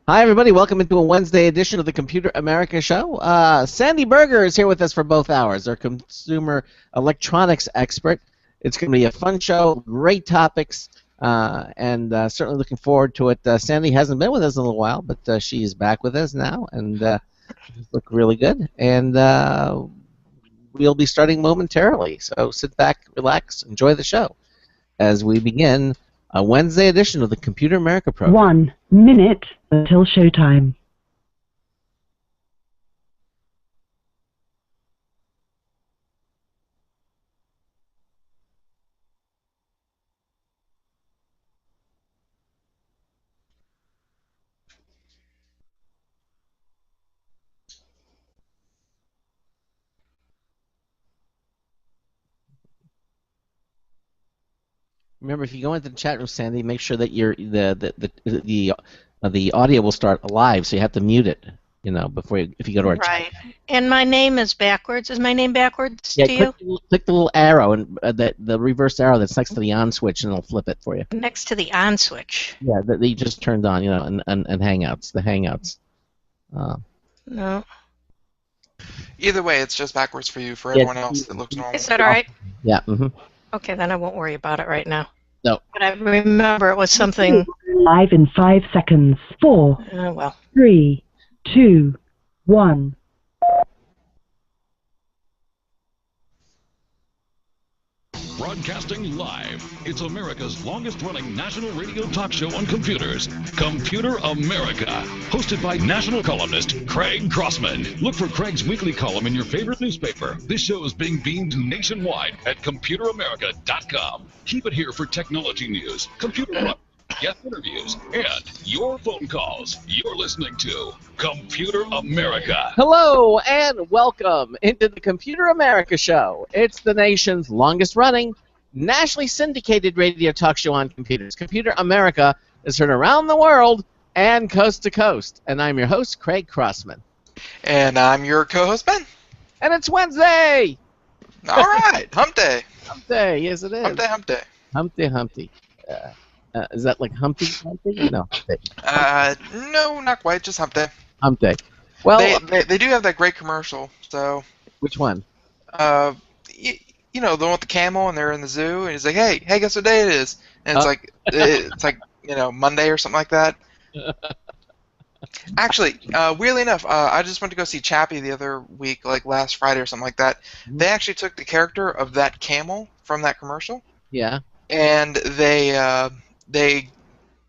Hi, everybody. Welcome into a Wednesday edition of the Computer America Show. Sandy Berger is here with us for both hours, our consumer electronics expert. It's going to be a fun show, great topics, and certainly looking forward to it. Sandy hasn't been with us in a little while, but she is back with us now, and look really good. And we'll be starting momentarily, so sit back, relax, enjoy the show as we begin a Wednesday edition of the Computer America program. 1 minute until showtime. Remember, if you go into the chat room, Sandy, make sure that the audio will start live, so you have to mute it, before if you go to our right. And my name is backwards. Is my name backwards to you? Click the little arrow and the reverse arrow that's next to the on switch, and it'll flip it for you. Next to the on switch. Yeah, that you just turned on, and Hangouts, the Hangouts. No. Either way, it's just backwards for you. For everyone else, it looks normal. Is that all right? Yeah. Mm-hmm. Okay, then I won't worry about it right now. No. But I remember it was something. Live in 5 seconds. 4, Oh, well. 3, 2, 1. Broadcasting live, it's America's longest-running national radio talk show on computers, Computer America, hosted by national columnist Craig Crossman. Look for Craig's weekly column in your favorite newspaper. This show is being beamed nationwide at ComputerAmerica.com. Keep it here for technology news, computer products, guest interviews, and your phone calls. You're listening to Computer America. Hello and welcome into the Computer America Show. It's the nation's longest-running, nationally syndicated radio talk show on computers. Computer America is heard around the world and coast to coast. And I'm your host, Craig Crossman. And I'm your co-host, Ben. And it's Wednesday! All right, hump day. Hump day, yes it is. Hump day, hump day. Humpty Humpty. Is that like Humpty Humpty? No. No, not quite, just hump day. Hump day. Well, they do have that great commercial, so... Which one? You know, the one with the camel, and they're in the zoo, and he's like, hey, guess what day it is? And it's like, Monday or something like that. Actually, weirdly enough, I just went to go see Chappie the other week, like last Friday or something like that. They actually took the character of that camel from that commercial. Yeah. And they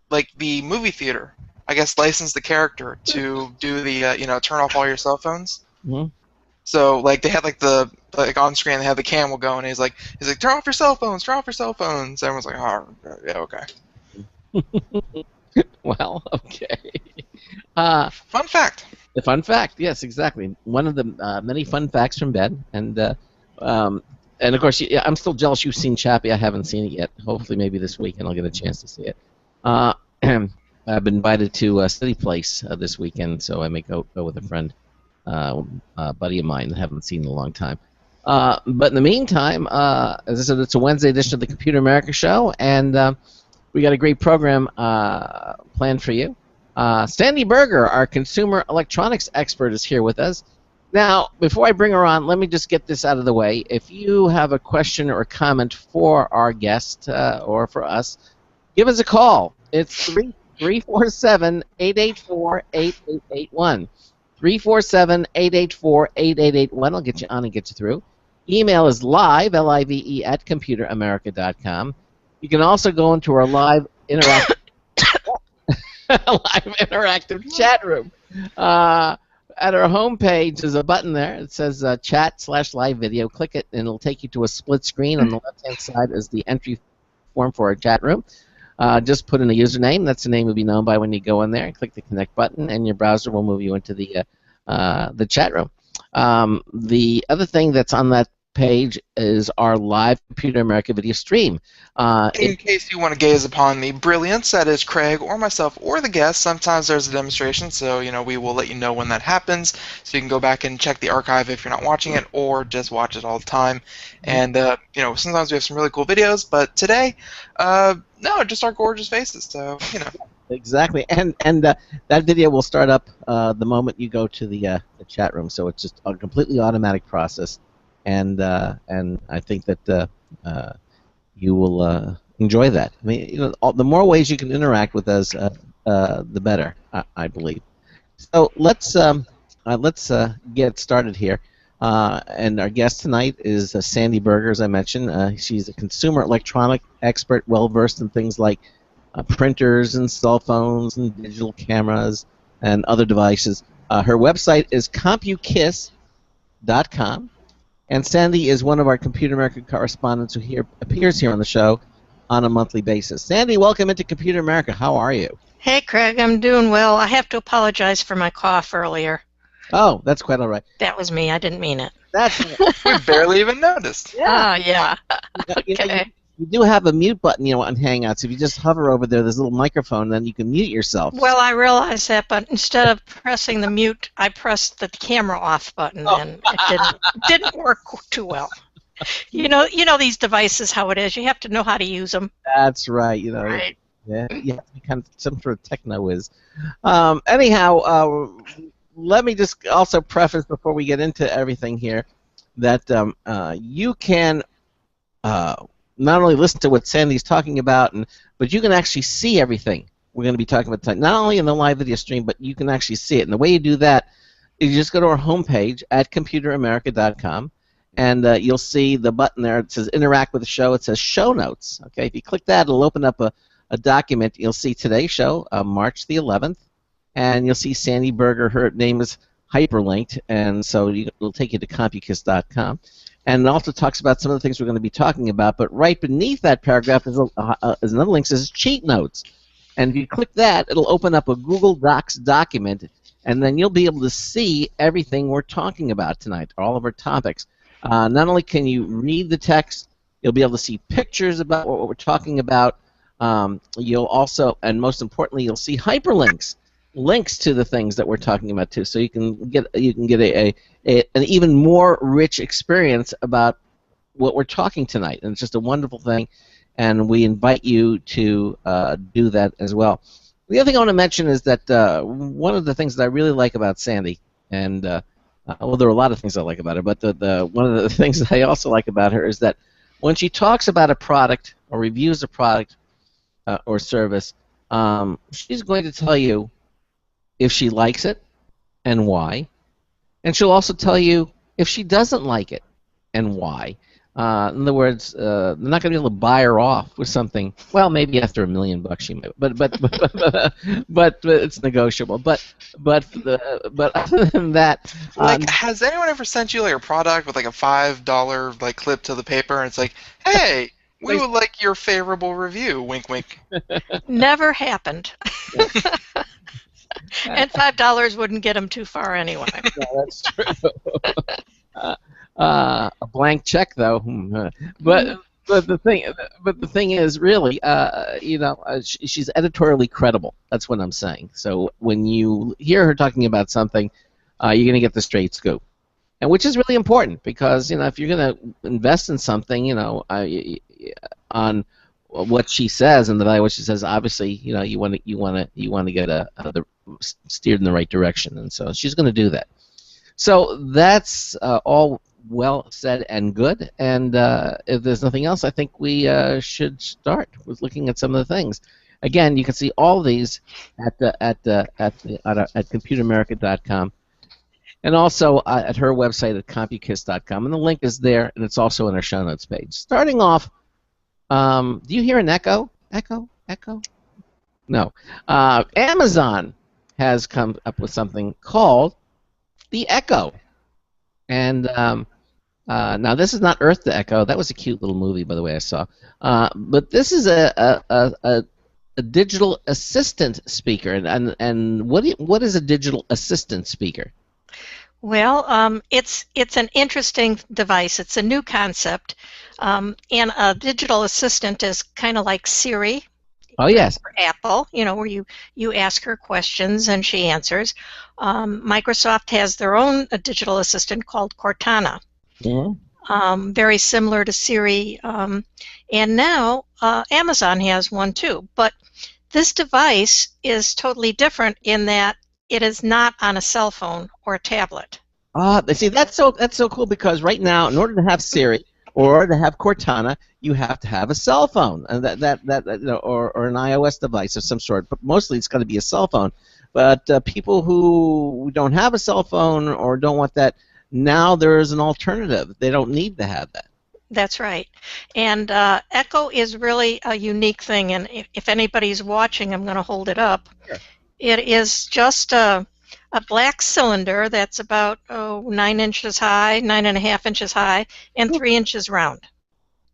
like the movie theater, I guess, licensed the character to do the turn off all your cell phones. Mm-hmm. So like they had like on screen they had the camel going. And he's like turn off your cell phones, turn off your cell phones. Everyone's like, oh yeah, okay. Well, okay. Fun fact. The fun fact, yes, exactly. One of the many fun facts from Ben, and of course, I'm still jealous you've seen Chappie. I haven't seen it yet. Hopefully, maybe this weekend I'll get a chance to see it. I've been invited to City Place this weekend, so I may go with a friend, a buddy of mine that I haven't seen in a long time. But in the meantime, as I said, it's a Wednesday edition of the Computer America Show, and we got a great program planned for you. Sandy Berger, our consumer electronics expert, is here with us. Now, before I bring her on, let me just get this out of the way. If you have a question or a comment for our guest or for us, give us a call. It's 347-884-8881. 347-884-8881. I'll get you on and get you through. Email is live, L-I-V-E, at ComputerAmerica.com. You can also go into our live interactive chat room. At our homepage, there's a button there. It says chat/live video. Click it, and it'll take you to a split screen. On the left-hand side is the entry form for our chat room. Just put in a username. That's the name you'll be known by when you go in there. And click the connect button, and your browser will move you into the chat room. The other thing that's on that page is our live Computer America video stream. In case you want to gaze upon the brilliance that is Craig or myself or the guest, sometimes there's a demonstration, so we will let you know when that happens, so you can go back and check the archive if you're not watching it, or just watch it all the time. And sometimes we have some really cool videos, but today, no, just our gorgeous faces. So Exactly, and that video will start up the moment you go to the chat room. So it's just a completely automatic process, and I think that you will enjoy that. I mean, the more ways you can interact with us, the better, I believe. So let's get started here. And our guest tonight is Sandy Berger, as I mentioned. She's a consumer electronic expert, well versed in things like printers and cell phones and digital cameras and other devices. Her website is CompuKiss.com, and Sandy is one of our Computer America correspondents who appears here on the show on a monthly basis. Sandy, welcome into Computer America. How are you? Hey, Craig, I'm doing well. I have to apologize for my cough earlier. Oh, that's quite all right. That was me. I didn't mean it. That's we barely even noticed. Yeah. Okay. You do have a mute button, on Hangouts. If you just hover over there, there's a little microphone, then you can mute yourself. Well, I realize that, but instead of pressing the mute, I pressed the camera off button, and it didn't work too well. You know these devices, how it is. You have to know how to use them. That's right. Right. Yeah, you have to be kind of some sort of techno whiz. Anyhow, let me just also preface before we get into everything here that you can not only listen to what Sandy's talking about, but you can actually see everything we're going to be talking about tonight. Not only in the live video stream, but you can actually see it. And the way you do that is you just go to our homepage at ComputerAmerica.com, and you'll see the button there. It says Interact with the Show. It says Show Notes. Okay, if you click that, it'll open up a document. You'll see today's show, March the 11th, and you'll see Sandy Berger. Her name is hyperlinked, and so it'll take you to CompuKiss.com. And it also talks about some of the things we're going to be talking about. But right beneath that paragraph is another link that says Cheat Notes. And if you click that, it'll open up a Google Docs document, and then you'll be able to see everything we're talking about tonight, all of our topics. Not only can you read the text, you'll be able to see pictures about what we're talking about. You'll also, and most importantly, you'll see hyperlinks, links to the things that we're talking about too, so you can get an even more rich experience about what we're talking tonight, and it's just a wonderful thing, and we invite you to do that as well. The other thing I want to mention is that one of the things that I really like about Sandy, and well, there are a lot of things I like about her, but one of the things that I also like about her is that when she talks about a product or reviews a product or service, she's going to tell you if she likes it and why, and she'll also tell you if she doesn't like it and why. In other words, they're not going to be able to buy her off with something. Well, maybe after $1 million she might, but it's negotiable. But other than that, has anyone ever sent you a product with a $5 clip to the paper, and it's like, hey, we would like your favorable review. Wink, wink. Never happened. And $5 wouldn't get them too far anyway. Yeah, that's true. A blank check, though. But the thing is, really, she's editorially credible. That's what I'm saying. So when you hear her talking about something, you're going to get the straight scoop, and which is really important because if you're going to invest in something, on what she says and the value of what she says, obviously, you want to get steered in the right direction, and so she's going to do that. So that's all well said and good, and if there's nothing else, I think we should start with looking at some of the things. Again, you can see all of these at ComputerAmerica.com, and also at her website at CompuKiss.com, and the link is there, and it's also in our show notes page. Starting off, do you hear an echo? Echo? No. Amazon has come up with something called the Echo. And now this is not Earth to Echo. That was a cute little movie, by the way, I saw. But this is a digital assistant speaker. And what is a digital assistant speaker? Well, it's an interesting device. It's a new concept, and a digital assistant is kind of like Siri Oh yes. for Apple. Where you ask her questions and she answers. Microsoft has their own digital assistant called Cortana, very similar to Siri, and now Amazon has one too. But this device is totally different in that it is not on a cell phone or a tablet. See, that's so cool because right now, in order to have Siri or to have Cortana, you have to have a cell phone, and or an iOS device of some sort. But mostly, it's going to be a cell phone. But people who don't have a cell phone or don't want that, now there is an alternative. They don't need to have that. That's right. And Echo is really a unique thing, and if anybody's watching, I'm going to hold it up. Sure. It is just a black cylinder that's about 9 inches high, 9.5 inches high, and 3 inches round.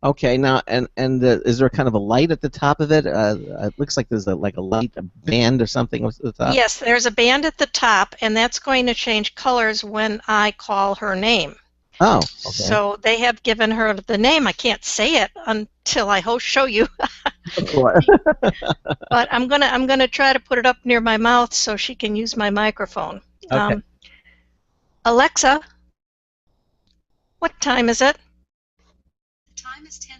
Okay, now and is there kind of a light at the top of it? It looks like there's a light, a band or something at the top. Yes, there's a band at the top, and that's going to change colors when I call her name. Oh, okay. So they have given her the name. I can't say it until I show you. But I'm gonna try to put it up near my mouth so she can use my microphone. Okay. Alexa, what time is it? The time is 10:09.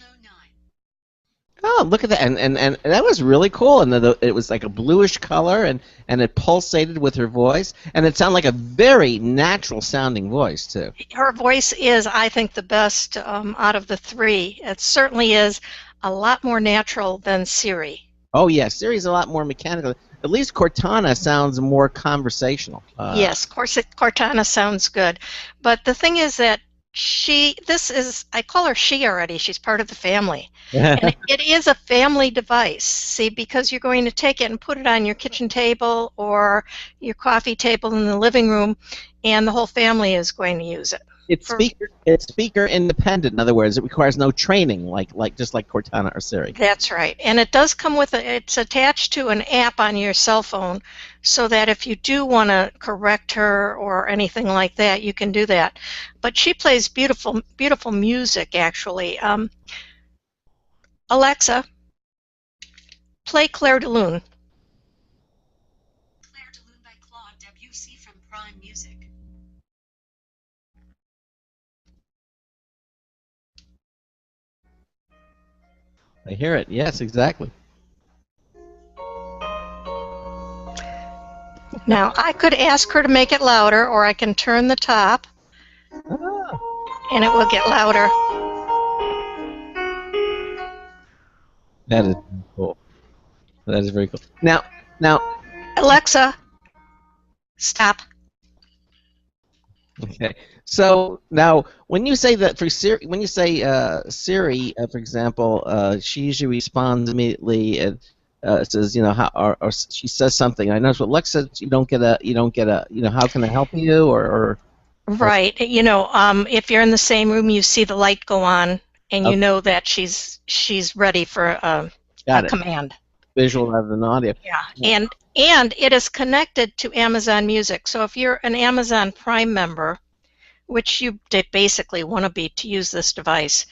Oh, look at that! And that was really cool. And it was like a bluish color, and it pulsated with her voice, and it sounded like a very natural sounding voice too. Her voice is, I think, the best out of the three. It certainly is a lot more natural than Siri. Oh yeah, Siri's a lot more mechanical. At least Cortana sounds more conversational. Yes, Cortana sounds good, but the thing is that I call her she already. She's part of the family. And it is a family device, see, because you're going to take it and put it on your kitchen table or your coffee table in the living room, and the whole family is going to use it. It's speaker independent. In other words, it requires no training, just like Cortana or Siri. That's right, and it does come with it's attached to an app on your cell phone, so that if you do want to correct her or anything like that, you can do that. But she plays beautiful, beautiful music, actually. Alexa, play Claire de Lune. Claire de Lune by Claude Debussy from Prime Music. I hear it. Yes, exactly. Now, I could ask her to make it louder, or I can turn the top, and it will get louder. That is cool. That is very cool. Now, Alexa, stop. okay. So now, when you say that for Siri, Siri, for example, she usually responds immediately and says, how, or she says something. I notice with Alexa, you don't get a, how can I help you, or Right. If you're in the same room, you see the light go on, and you know that she's ready for a command. Visual rather than audio. Yeah. And it is connected to Amazon Music. So if you're an Amazon Prime member, which you basically want to be to use this device,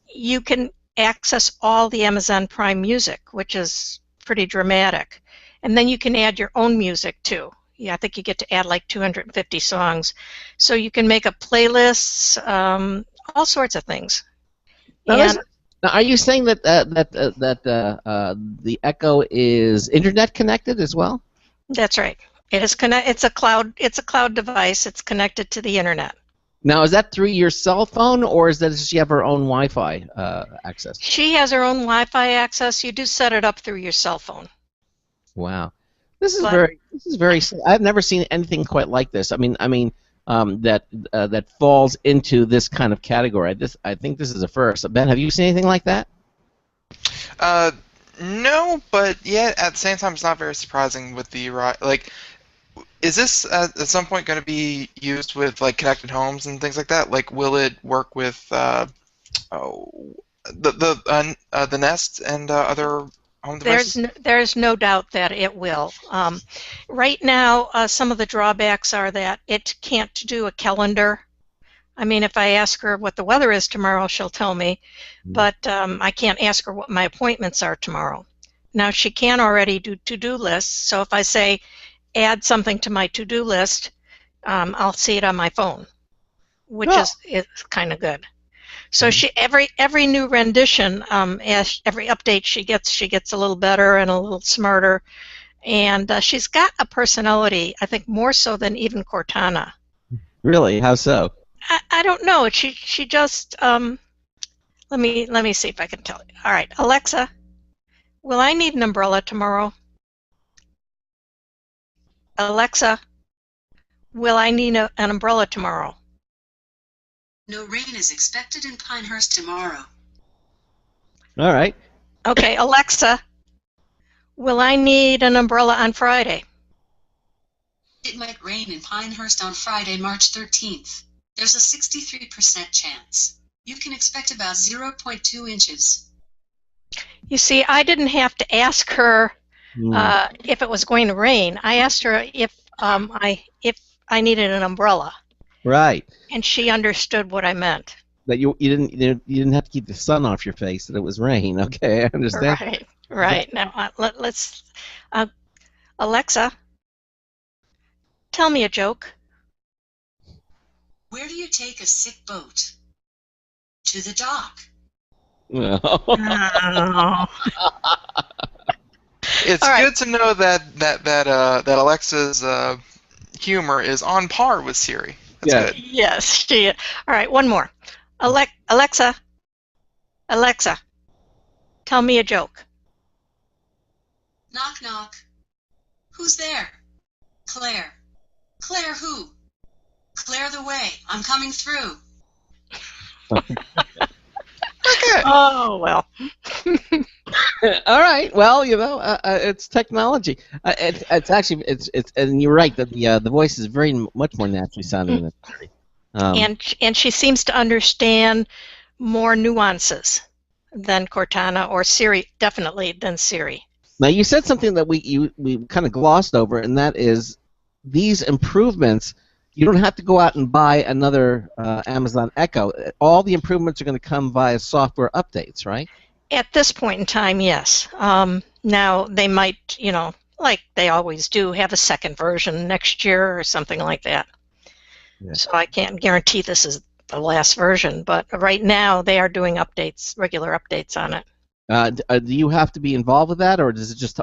you can access all the Amazon Prime music, which is pretty dramatic. And then you can add your own music too. Yeah, I think you get to add like 250 songs. So you can make up playlists, all sorts of things. Now, are you saying that the Echo is internet connected as well? That's right. It is It's a cloud device. It's connected to the internet. Now, is that through your cell phone, or does she have her own Wi-Fi access? She has her own Wi-Fi access. You do set it up through your cell phone. Wow, this is very. I've never seen anything quite like this. I mean, that falls into this kind of category. I think this is a first. Ben, have you seen anything like that? No, but yet at the same time, it's not very surprising with the Is this at some point going to be used with connected homes and things like that? Will it work with the Nest and other home devices? There's no doubt that it will. Right now, some of the drawbacks are that it can't do a calendar. I mean, if I ask her what the weather is tomorrow, she'll tell me, but I can't ask her what my appointments are tomorrow. Now, she can already do to-do lists, so if I say, add something to my to-do list, I'll see it on my phone, which is kind of good. So she every new rendition, every update she gets a little better and a little smarter, and she's got a personality, I think more so than even Cortana. Really? How so? I don't know. She just let me see if I can tell you. All right, Alexa, will I need an umbrella tomorrow? Alexa, will I need an umbrella tomorrow? No rain is expected in Pinehurst tomorrow. All right. Okay, Alexa, will I need an umbrella on Friday? It might rain in Pinehurst on Friday, March 13th. There's a 63% chance. You can expect about 0.2 inches. You see, I didn't have to ask her if it was going to rain. I asked her if I needed an umbrella. Right. And she understood what I meant. That you didn't have to keep the sun off your face. That it was rain. Okay, I understand. Right. Now let's Alexa, tell me a joke. Where do you take a sick boat? To the dock. Oh. It's good to know that Alexa's humor is on par with Siri. That's good. Yes, she is. All right, one more. Alexa, tell me a joke. Knock, knock. Who's there? Claire. Claire who? Clear the way. I'm coming through. Okay. Oh, well. All right. Well, it's technology. It's actually and you're right that the voice is very much more naturally sounding than Siri. And she seems to understand more nuances than Cortana or Siri, definitely than Siri. Now you said something that we kind of glossed over, and that is these improvements. You don't have to go out and buy another Amazon Echo. All the improvements are going to come via software updates, right? At this point in time, yes. Now, they might, like they always do, have a second version next year or something like that. Yeah. So I can't guarantee this is the last version, but right now they are doing updates, regular updates on it. Do you have to be involved with that, or does it just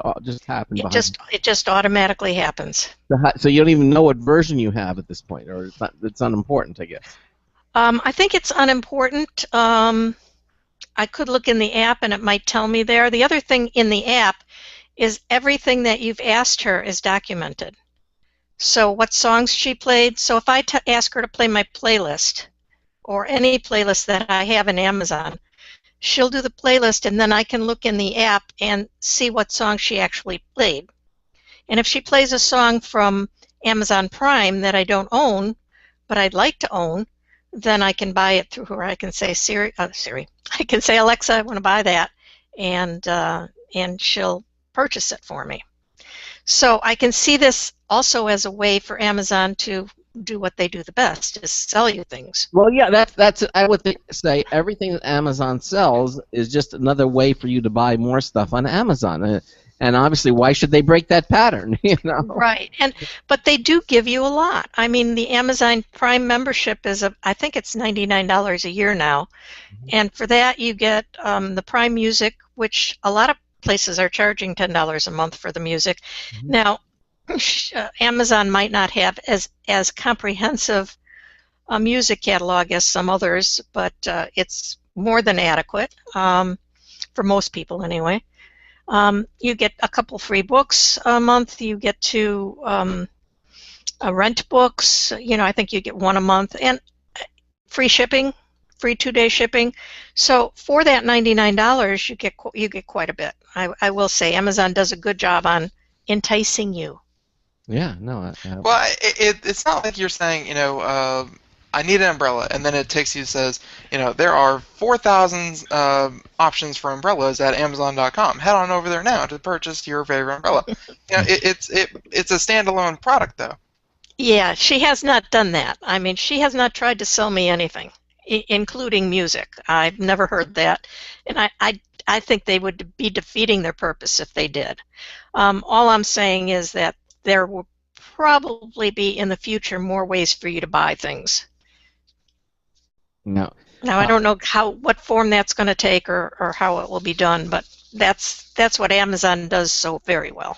happen? It just automatically happens. So you don't even know what version you have at this point, or it's unimportant, I guess. I think it's unimportant. I could look in the app, and it might tell me there. The other thing in the app is everything that you've asked her is documented. So what songs she played. So if I ask her to play my playlist, or any playlist that I have in Amazon, she'll do the playlist, and then I can look in the app and see what song she actually played. And if she plays a song from Amazon Prime that I don't own, but I'd like to own, then I can buy it through her. I can say Siri. I can say Alexa, I want to buy that, and she'll purchase it for me. So I can see this also as a way for Amazon to do what they do the best, is sell you things. Well, yeah, that's I would say everything that Amazon sells is just another way for you to buy more stuff on Amazon. And obviously, why should they break that pattern? Right, but they do give you a lot. I mean, the Amazon Prime membership is I think it's $99 a year now, and for that you get the Prime Music, which a lot of places are charging $10 a month for the music. Now, Amazon might not have as comprehensive a music catalog as some others, but it's more than adequate for most people anyway. You get a couple free books a month. You get to rent books. I think you get one a month, and free shipping, free 2-day shipping. So for that $99, you get quite a bit. I will say Amazon does a good job on enticing you. Yeah, no. Well, it's not like you're saying, I need an umbrella, and then it takes you, says, there are 4,000 options for umbrellas at Amazon.com. Head on over there now to purchase your favorite umbrella. It's a standalone product though. Yeah, she has not done that. I mean, she has not tried to sell me anything, including music. I've never heard that, and I think they would be defeating their purpose if they did. All I'm saying is that there will probably be in the future more ways for you to buy things. No. Now I don't know what form that's going to take or how it will be done, but that's what Amazon does so very well.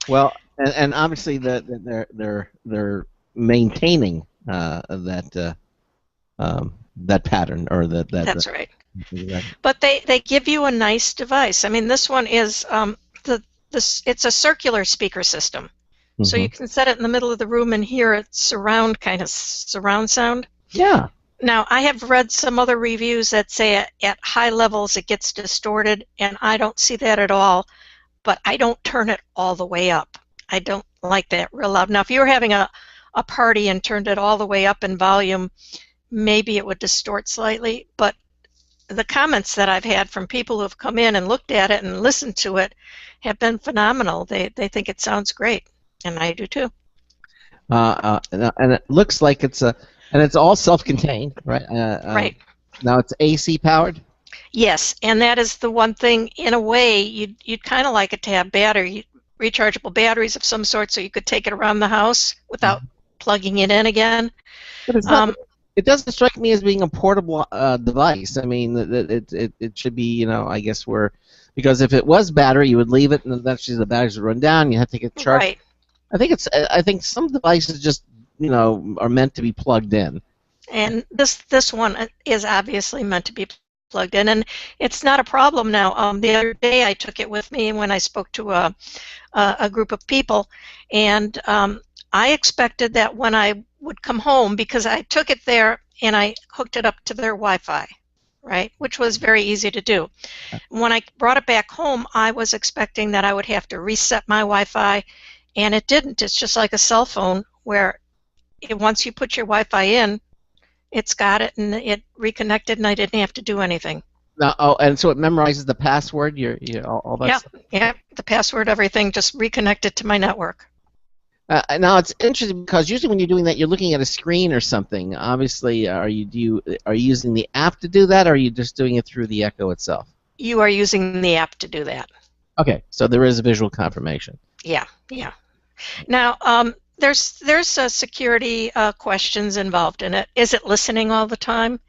Well, and obviously they're maintaining that pattern or that. That's right. Exactly. But they give you a nice device. I mean, this one is it's a circular speaker system, so you can set it in the middle of the room and hear it surround sound. Yeah. Now, I have read some other reviews that say at high levels it gets distorted, and I don't see that at all, but I don't turn it all the way up. I don't like that real loud. Now, if you were having a party and turned it all the way up in volume, maybe it would distort slightly, but the comments that I've had from people who have come in and looked at it and listened to it have been phenomenal. They think it sounds great, and I do too. And it looks like it's all self-contained, right? Right. Now it's AC powered. Yes, and that is the one thing. In a way, you'd kind of like it to have rechargeable batteries of some sort, so you could take it around the house without plugging it in again. But it's not. It doesn't strike me as being a portable device. I mean, it should be, I guess because if it was battery, you would leave it, and eventually the batteries would run down. You have to get charged. Right. I think some devices just, are meant to be plugged in. And this one is obviously meant to be plugged in, and it's not a problem now. The other day I took it with me when I spoke to a group of people, and I expected that when I would come home, because I took it there and I hooked it up to their Wi-Fi, right, which was very easy to do. When I brought it back home, I was expecting that I would have to reset my Wi-Fi, and it didn't. It's just like a cell phone where once you put your Wi-Fi in, it's got it and it reconnected, and I didn't have to do anything. Now, and so it memorizes the password. All that. Yeah, the password, everything, just reconnected to my network. Now it's interesting because usually when you're doing that, you're looking at a screen or something. Obviously, are you using the app to do that, or are you just doing it through the Echo itself? You are using the app to do that. Okay, so there is a visual confirmation. Yeah. Now, there's security questions involved in it. Is it listening all the time?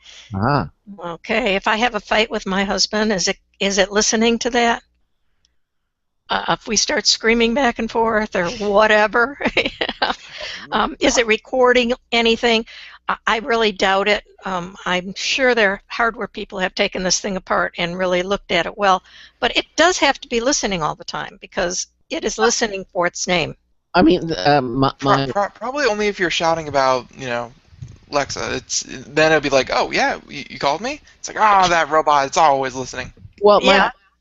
Okay. If I have a fight with my husband, is it listening to that? If we start screaming back and forth or whatever, is it recording anything? I really doubt it. I'm sure their hardware people have taken this thing apart and really looked at it well, but it does have to be listening all the time because it is listening for its name. I mean, probably only if you're shouting about, Alexa. Then it'll be like, oh yeah, you called me. It's like, that robot. It's always listening. Well,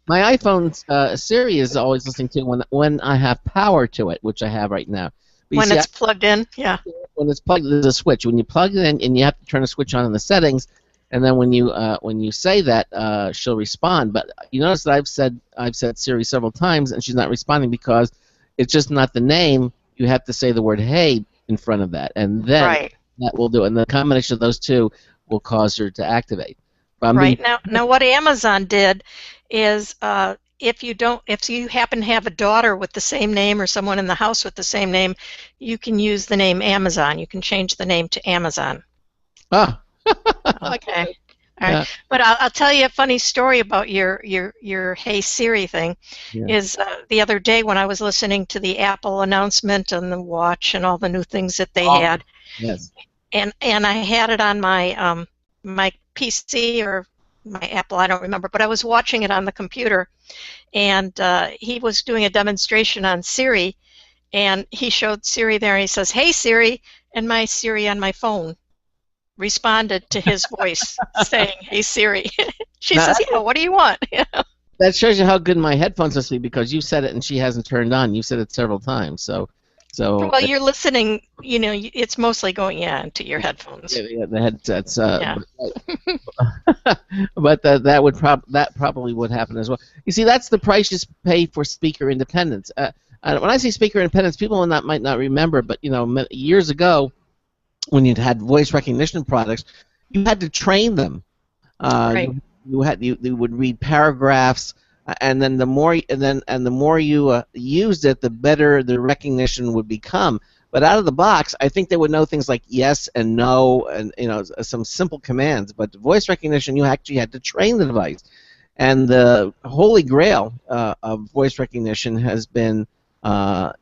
my iPhone's Siri is always listening to when I have power to it, which I have right now. When it's plugged in, yeah. When it's plugged, there's a switch. When you plug it in, and you have to turn a switch on in the settings, and then when you say that, she'll respond. But you notice that I've said Siri several times, and she's not responding because it's just not the name. You have to say the word "hey" in front of that, and then that will do it. And the combination of those two will cause her to activate. Now, what Amazon did is if you happen to have a daughter with the same name or someone in the house with the same name, you can use the name Amazon. You can change the name to Amazon. Okay. All right. But I'll tell you a funny story about your Hey Siri thing. Is the other day when I was listening to the Apple announcement and the watch and all the new things that they had. Yes. And I had it on my my PC or my Apple, I don't remember, but I was watching it on the computer, and he was doing a demonstration on Siri, and he showed Siri there, and he says, "Hey Siri," and my Siri on my phone responded to his voice saying, "Hey Siri." She says, "Yeah, what do you want?" That shows you how good my headphones must be because you said it and she hasn't turned on. You said it several times, so. So Well, you're listening. It's mostly going into your headphones. yeah, the headsets. Yeah. But that probably would happen as well. You see, that's the price you pay for speaker independence. When I say speaker independence, people might not remember, but years ago, when you had voice recognition products, you had to train them. Right. You would read paragraphs, and then the more you used it, the better the recognition would become. But out of the box, I think they would know things like yes and no, and some simple commands. But voice recognition, you actually had to train the device, and the holy grail of voice recognition has been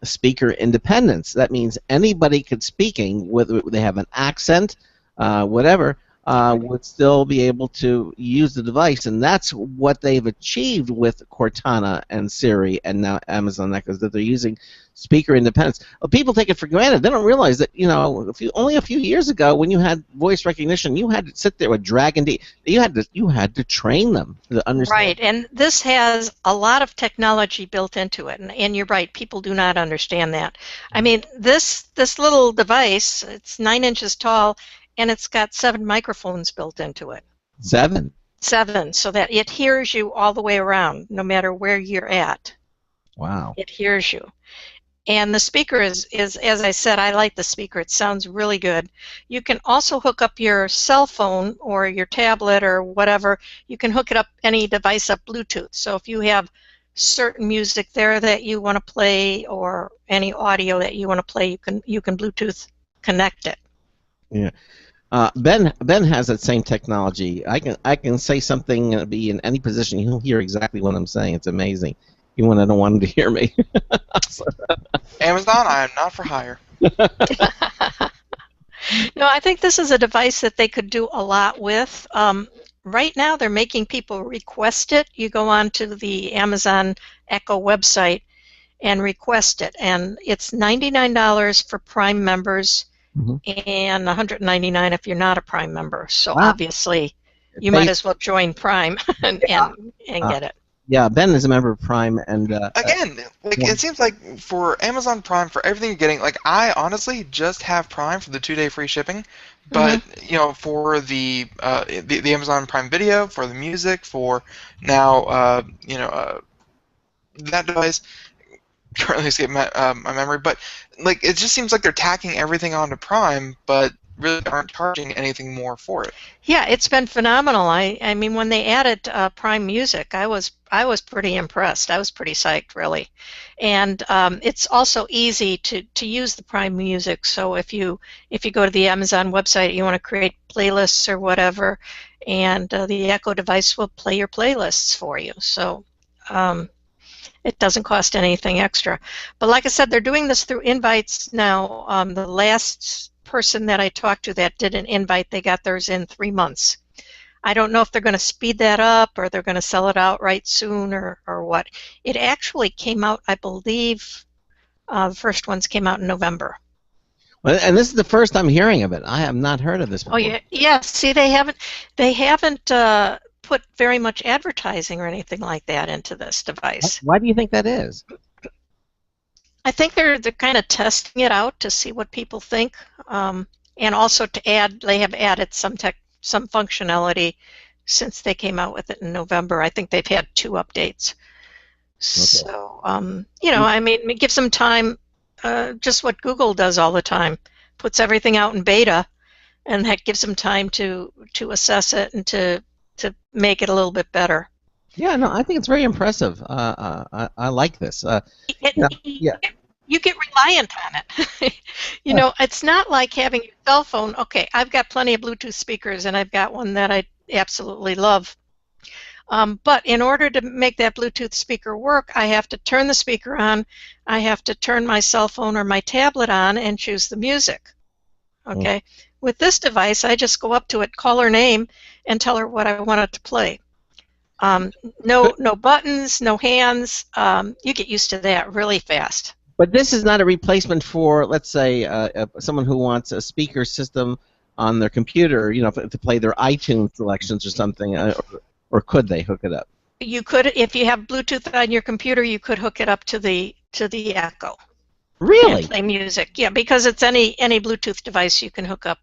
speaker independence. That means anybody could speaking, whether they have an accent, whatever, would still be able to use the device, and that's what they've achieved with Cortana and Siri and now Amazon Echo, that they're using speaker independence. Well, people take it for granted. They don't realize that only a few years ago, when you had voice recognition, you had to sit there with Dragon D. You had to train them to understand. Right, and this has a lot of technology built into it, and you're right. People do not understand that. I mean, this little device, it's 9 inches tall, and it's got 7 microphones built into it. 7? 7, so that it hears you all the way around, no matter where you're at. Wow. It hears you. And the speaker is, as I said, I like the speaker. It sounds really good. You can also hook up your cell phone or your tablet or whatever. You can hook it up, any device up Bluetooth. So if you have certain music there that you want to play or any audio that you want to play, you can Bluetooth connect it. Yeah. Ben has that same technology. I can say something and be in any position. He'll hear exactly what I'm saying. It's amazing. Even when I don't want him to hear me. Amazon, I am not for hire. No, I think this is a device that they could do a lot with. Right now, they're making people request it. You go on to the Amazon Echo website and request it, and it's $99 for Prime members. And $199 if you're not a Prime member. So wow. Obviously, you might as well join Prime and get it. Yeah, Ben is a member of Prime, and again, it seems like for Amazon Prime, for everything you're getting, I honestly just have Prime for the 2-day free shipping, but for the Amazon Prime Video, for the music, for now that device. Currently escape my memory, but it just seems like they're tacking everything onto Prime, but really aren't charging anything more for it. Yeah, it's been phenomenal. I mean, when they added Prime Music, I was pretty impressed. I was pretty psyched, really. And it's also easy to use the Prime Music. So if you go to the Amazon website, you want to create playlists or whatever, and the Echo device will play your playlists for you. So. It doesn't cost anything extra. But like I said, they're doing this through invites now. The last person that I talked to that did an invite, they got theirs in 3 months. I don't know if they're going to speed that up or they're going to sell it outright soon or what. It actually came out, I believe, the first ones came out in November. Well, and this is the first I'm hearing of it. I have not heard of this before. Oh yeah. See, they haven't put very much advertising or anything like that into this device. Why do you think that is? I think they're kind of testing it out to see what people think, and also they have added some functionality since they came out with it in November. I think they've had 2 updates. Okay. So I mean, it gives them time. Just what Google does all the time, puts everything out in beta, and that gives them time to assess it and to make it a little bit better. Yeah, no, I think it's very impressive. I like this. You get reliant on it. It's not like having your cell phone. Okay, I've got plenty of Bluetooth speakers, and I've got one that I absolutely love. But in order to make that Bluetooth speaker work, I have to turn the speaker on, I have to turn my cell phone or my tablet on and choose the music. Okay? With this device, I just go up to it, call her name, and tell her what I want it to play. No buttons, no hands. You get used to that really fast. But this is not a replacement for, let's say, someone who wants a speaker system on their computer, to play their iTunes selections or something, or could they hook it up? You could, if you have Bluetooth on your computer, you could hook it up to the Echo. Really? And play music. Yeah, because it's any Bluetooth device you can hook up.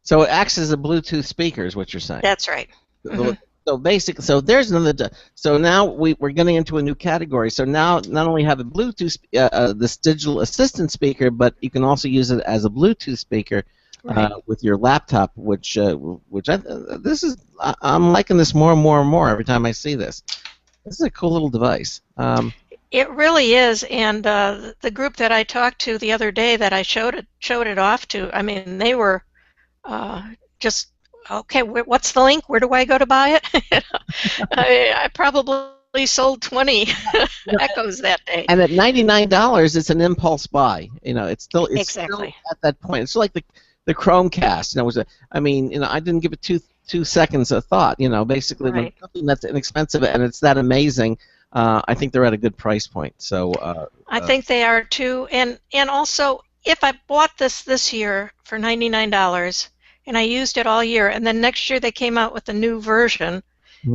So it acts as a Bluetooth speaker, is what you're saying? That's right. Mm-hmm. So there's another. So now we're getting into a new category. So now not only have a Bluetooth, this digital assistant speaker, but you can also use it as a Bluetooth speaker Right. with your laptop. I'm liking this more and more and more every time I see this. This is a cool little device. It really is, and the group that I talked to the other day that I showed it off to, I mean, they were just, okay, what's the link? Where do I go to buy it? I probably sold 20 Echoes that day. And at $99, it's an impulse buy. It's still Exactly. at that point. It's like the Chromecast. I didn't give it two seconds of thought. Basically, when Right. something that's inexpensive and it's that amazing. I think they're at a good price point. So I think they are too, and also if I bought this year for $99 and I used it all year, and then next year they came out with a new version,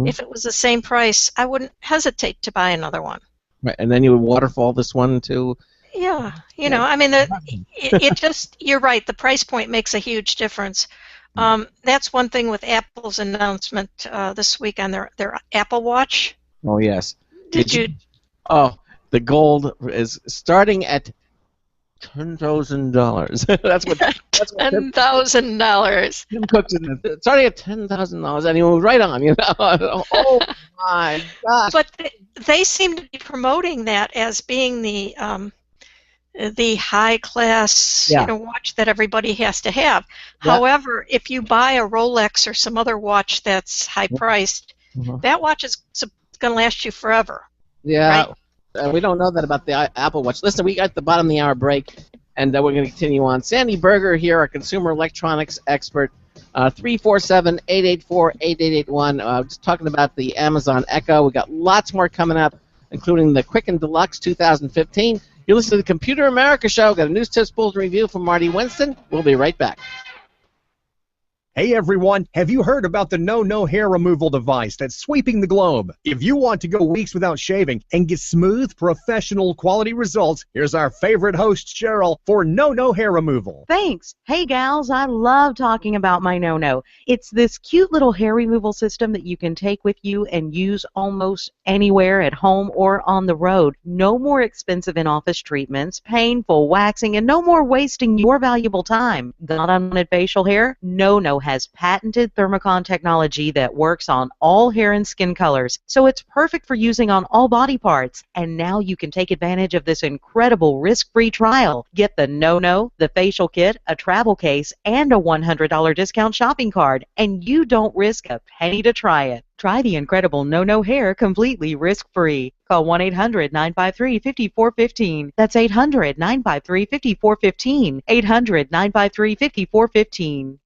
if it was the same price, I wouldn't hesitate to buy another one. right, and then you would waterfall this one too. Yeah, I mean, it just, you're right, the price point makes a huge difference. That's one thing with Apple's announcement this week on their Apple Watch. Oh yes. Did you? Oh, the gold is starting at $10,000. That's what $10,000. Tim Cook did. Starting at $10,000, and he was right on. Oh my gosh. But they seem to be promoting that as being the high class watch that everybody has to have. Yeah. However, if you buy a Rolex or some other watch that's high priced, that watch is going to last you forever. Yeah. Right? We don't know that about the Apple Watch. Listen, we got the bottom of the hour break, and we're going to continue on. Sandy Berger here, our consumer electronics expert. 347-884-8881. Just talking about the Amazon Echo. We got lots more coming up, including the Quicken Deluxe 2015. You're listening to the Computer America Show. Got a news tips, bulletin review from Marty Winston. We'll be right back. Hey everyone, have you heard about the No Hair Removal device that's sweeping the globe? If you want to go weeks without shaving and get smooth, professional quality results, here's our favorite host, Cheryl, for No Hair Removal. Thanks. Hey gals, I love talking about my No. It's this cute little hair removal system that you can take with you and use almost anywhere at home or on the road. No more expensive in-office treatments, painful waxing, and no more wasting your valuable time. Got unwanted facial hair? No has patented thermocon technology that works on all hair and skin colors, so it's perfect for using on all body parts. And now you can take advantage of this incredible risk-free trial. Get the No, the facial kit, a travel case, and a $100 discount shopping card, and you don't risk a penny to try it. Try the incredible No hair completely risk-free. Call 1-800-953-5415. That's 800-953-5415. 800-953-5415.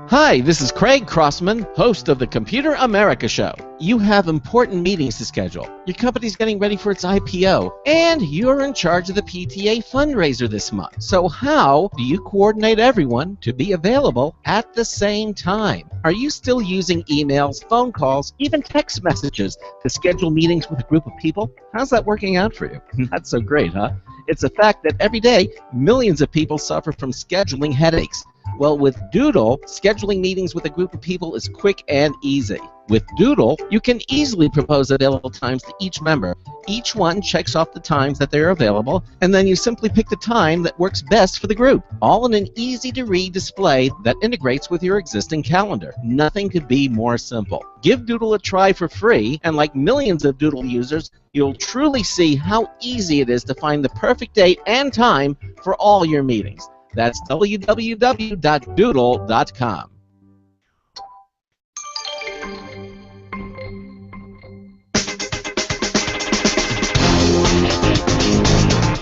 Hi, this is Craig Crossman, host of the Computer America Show. You have important meetings to schedule. Your company's getting ready for its IPO, and you're in charge of the PTA fundraiser this month. So how do you coordinate everyone to be available at the same time? Are you still using emails, phone calls, even text messages to schedule meetings with a group of people? How's that working out for you? That's so great, huh? It's a fact that every day, millions of people suffer from scheduling headaches. Well, with Doodle, scheduling meetings with a group of people is quick and easy. With Doodle, you can easily propose available times to each member. Each one checks off the times that they're available, and then you simply pick the time that works best for the group, all in an easy-to-read display that integrates with your existing calendar. Nothing could be more simple. Give Doodle a try for free, and like millions of Doodle users, you'll truly see how easy it is to find the perfect date and time for all your meetings. That's www.doodle.com.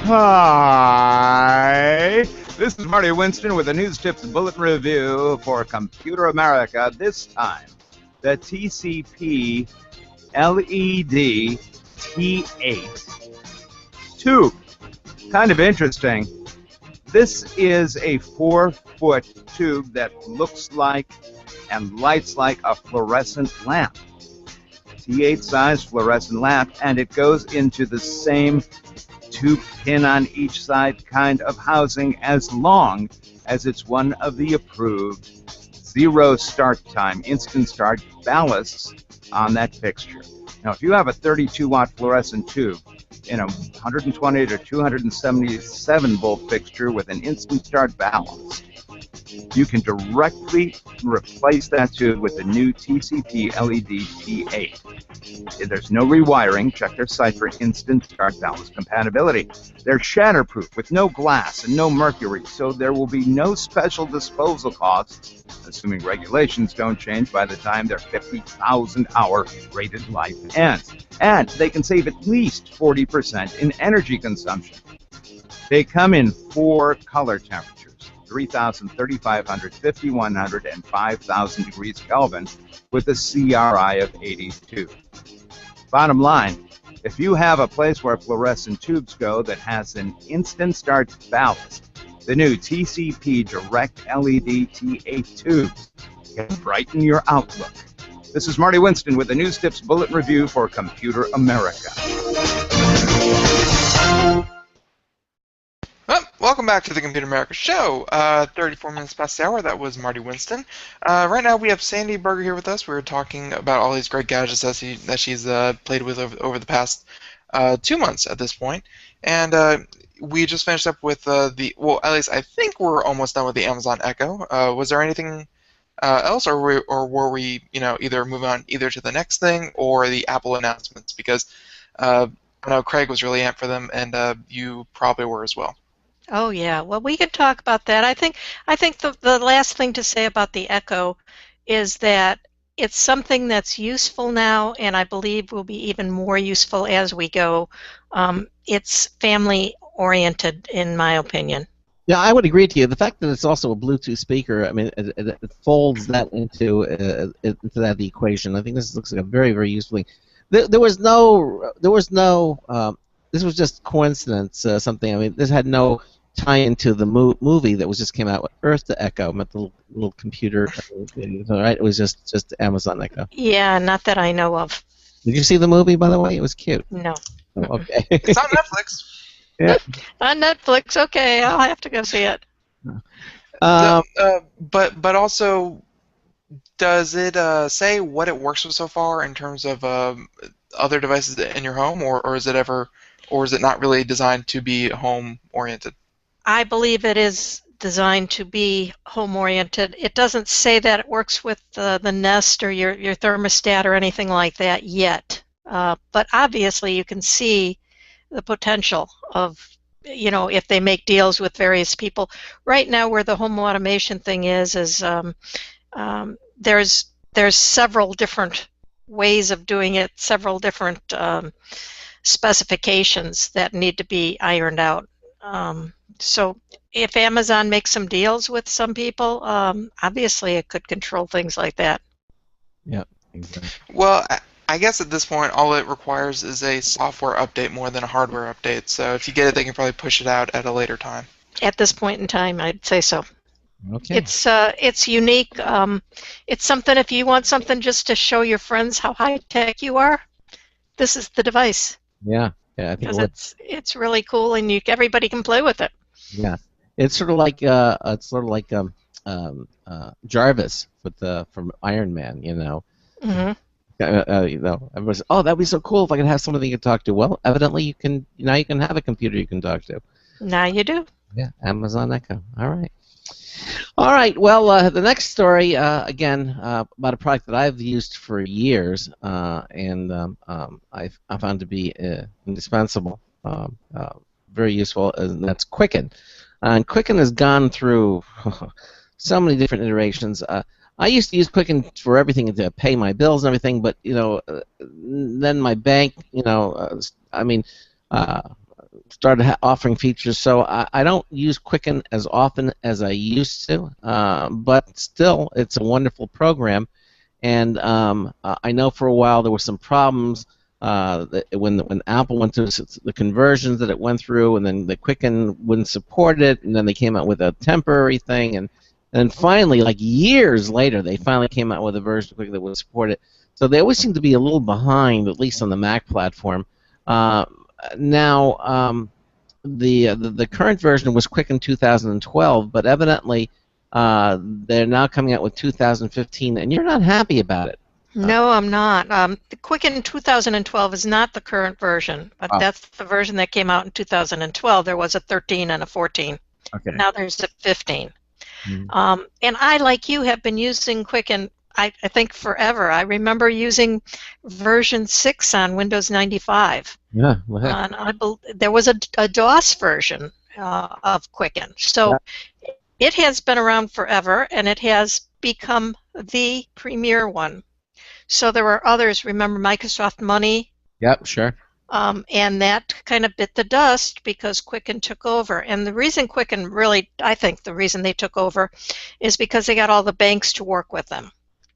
Hi, this is Marty Winston with a News Tips Bulletin Review for Computer America. This time, the TCP LED T8 tube. Kind of interesting. This is a 4-foot tube that looks like and lights like a fluorescent lamp. T8 size fluorescent lamp, and it goes into the same 2-pin on each side kind of housing, as long as it's one of the approved zero start time, instant start ballasts on that fixture. Now, if you have a 32-watt fluorescent tube in a 120 to 277 volt fixture with an instant start ballast, you can directly replace that tube with the new TCP LED T8. There's no rewiring. Check their site for instant start ballast compatibility. They're shatterproof with no glass and no mercury, so there will be no special disposal costs, assuming regulations don't change by the time their 50,000-hour rated life ends. And they can save at least 40% in energy consumption. They come in 4 color temperatures: 3,000, 3,500, 5,100, and 5,000 degrees Kelvin, with a CRI of 82. Bottom line, if you have a place where fluorescent tubes go that has an instant start ballast, the new TCP Direct LED T8 tubes can brighten your outlook. This is Marty Winston with the News Tips Bulletin Review for Computer America. Well, welcome back to the Computer America Show. 34 minutes past the hour. That was Marty Winston. Right now we have Sandy Berger here with us. We were talking about all these great gadgets that she's played with over the past 2 months at this point. And we just finished up with well, at least I think we're almost done with the Amazon Echo. Was there anything else, or were we, either moving on either to the next thing or the Apple announcements? Because I know Craig was really amped for them, and you probably were as well. Oh yeah, well we could talk about that. I think the last thing to say about the Echo is that it's something that's useful now, and I believe will be even more useful as we go. It's family oriented, in my opinion. Yeah, I would agree with you. The fact that it's also a Bluetooth speaker, I mean, it folds that into that equation. I think this looks like a very, very useful thing. There was no. This was just coincidence. Something. I mean, this had no tie into the movie that was just came out with Earth to Echo, met the little computer. Right? It was just Amazon Echo. Yeah, not that I know of. Did you see the movie, by the way? It was cute. No. Oh, okay. It's on Netflix. Yeah. On Netflix. Okay, I'll have to go see it. But also, does it say what it works with so far in terms of other devices in your home, or is it not really designed to be home oriented? I believe it is designed to be home oriented. It doesn't say that it works with the Nest or your thermostat or anything like that yet. But obviously you can see the potential of, if they make deals with various people. Right now where the home automation thing is there's several different ways of doing it, several different specifications that need to be ironed out. So if Amazon makes some deals with some people, obviously it could control things like that. Yeah, exactly. Well, I guess at this point all it requires is a software update more than a hardware update. So if you get it, they can probably push it out at a later time. At this point in time, I'd say so. Okay. It's unique. It's something, if you want something just to show your friends how high-tech you are, this is the device. Yeah, I think because it's really cool, and everybody can play with it. Yeah, it's sort of like Jarvis from Iron Man. Mm-hmm. Everybody's, oh, that'd be so cool if I could have somebody you can talk to. Well, evidently you can. Now you can have a computer you can talk to. Now you do. Yeah, Amazon Echo. All right. Well, the next story again about a product that I've used for years, and I found to be indispensable, very useful, and that's Quicken. And Quicken has gone through so many different iterations. I used to use Quicken for everything, to pay my bills and everything, but then my bank, started offering features, so I don't use Quicken as often as I used to, but still, it's a wonderful program. And I know for a while there were some problems when Apple went through the conversions that it went through, and then the Quicken wouldn't support it, and then they came out with a temporary thing, and then finally, like years later, they finally came out with a version of Quicken that would support it. So they always seem to be a little behind, at least on the Mac platform. Now, the current version was Quicken 2012, but evidently they're now coming out with 2015, and you're not happy about it. No, I'm not. The Quicken 2012 is not the current version, but that's the version that came out in 2012. There was a 13 and a 14. Okay. Now there's a 15. And I, like you, have been using Quicken, I think, forever. I remember using version 6 on Windows 95. Yeah. And there was a DOS version of Quicken. So it has been around forever, and it has become the premier one. So there were others. Remember Microsoft Money? Yep, sure. And that kind of bit the dust because Quicken took over. And the reason Quicken really, I think the reason they took over is because they got all the banks to work with them.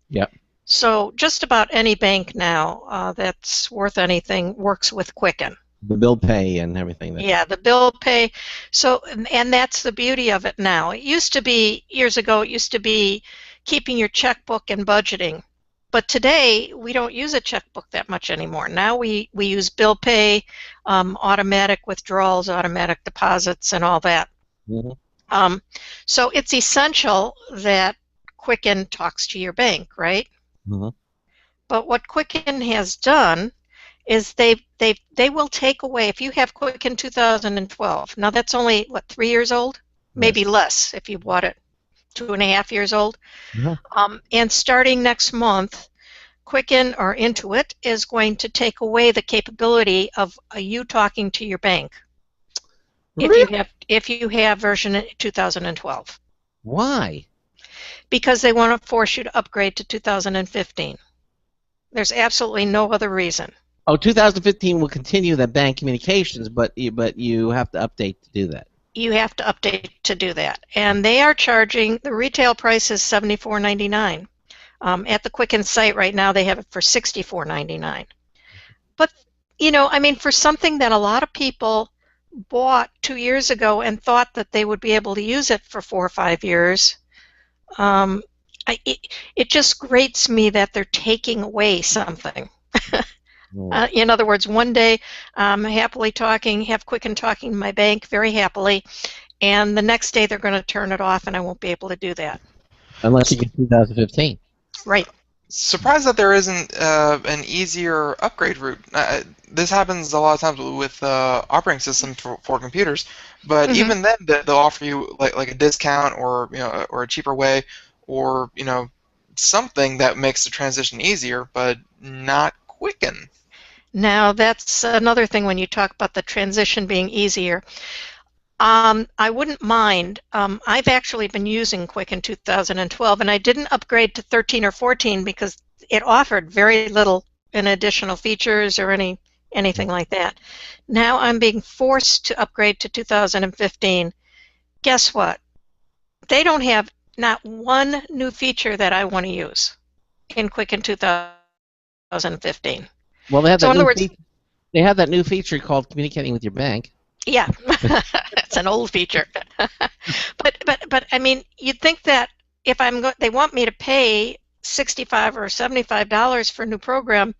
Yep. So just about any bank now that's worth anything works with Quicken. The bill pay and everything. Yeah, the bill pay. So, and that's the beauty of it now. It used to be, years ago, it used to be keeping your checkbook and budgeting. But today, we don't use a checkbook that much anymore. Now we use bill pay, automatic withdrawals, automatic deposits, and all that. Mm-hmm. So it's essential that Quicken talks to your bank, right? Mm-hmm. But what Quicken has done is they will take away, if you have Quicken 2012, now that's only, what, 3 years old? Maybe less if you bought it 2.5 years old. Mm-hmm. And starting next month, Quicken or Intuit is going to take away the capability of you talking to your bank. Really? If you have version 2012. Why? Because they want to force you to upgrade to 2015. There's absolutely no other reason. Oh, 2015 will continue the bank communications, but you have to update to do that. You have to update to do that. And they are charging, the retail price is $74.99. At the Quicken site right now, they have it for $64.99. But, you know, I mean, for something that a lot of people bought 2 years ago and thought that they would be able to use it for 4 or 5 years, it just grates me that they're taking away something. In other words, one day I'm happily have Quicken talking to my bank very happily, and the next day they're going to turn it off and I won't be able to do that. Unless you get 2015. Right. Surprised that there isn't an easier upgrade route. This happens a lot of times with operating systems for computers, but even then they'll offer you like a discount or or a cheaper way, or something that makes the transition easier, but not Quicken. Now that's another thing when you talk about the transition being easier. I wouldn't mind. I've actually been using Quicken 2012, and I didn't upgrade to 13 or 14 because it offered very little in additional features or anything like that. Now I'm being forced to upgrade to 2015. Guess what? They don't have not one new feature that I want to use in Quicken 2015. Well, they have So that in new other words, they have that new feature called communicating with your bank. yeah, it's an old feature. but I mean, you'd think that if they want me to pay $65 or $75 for a new program,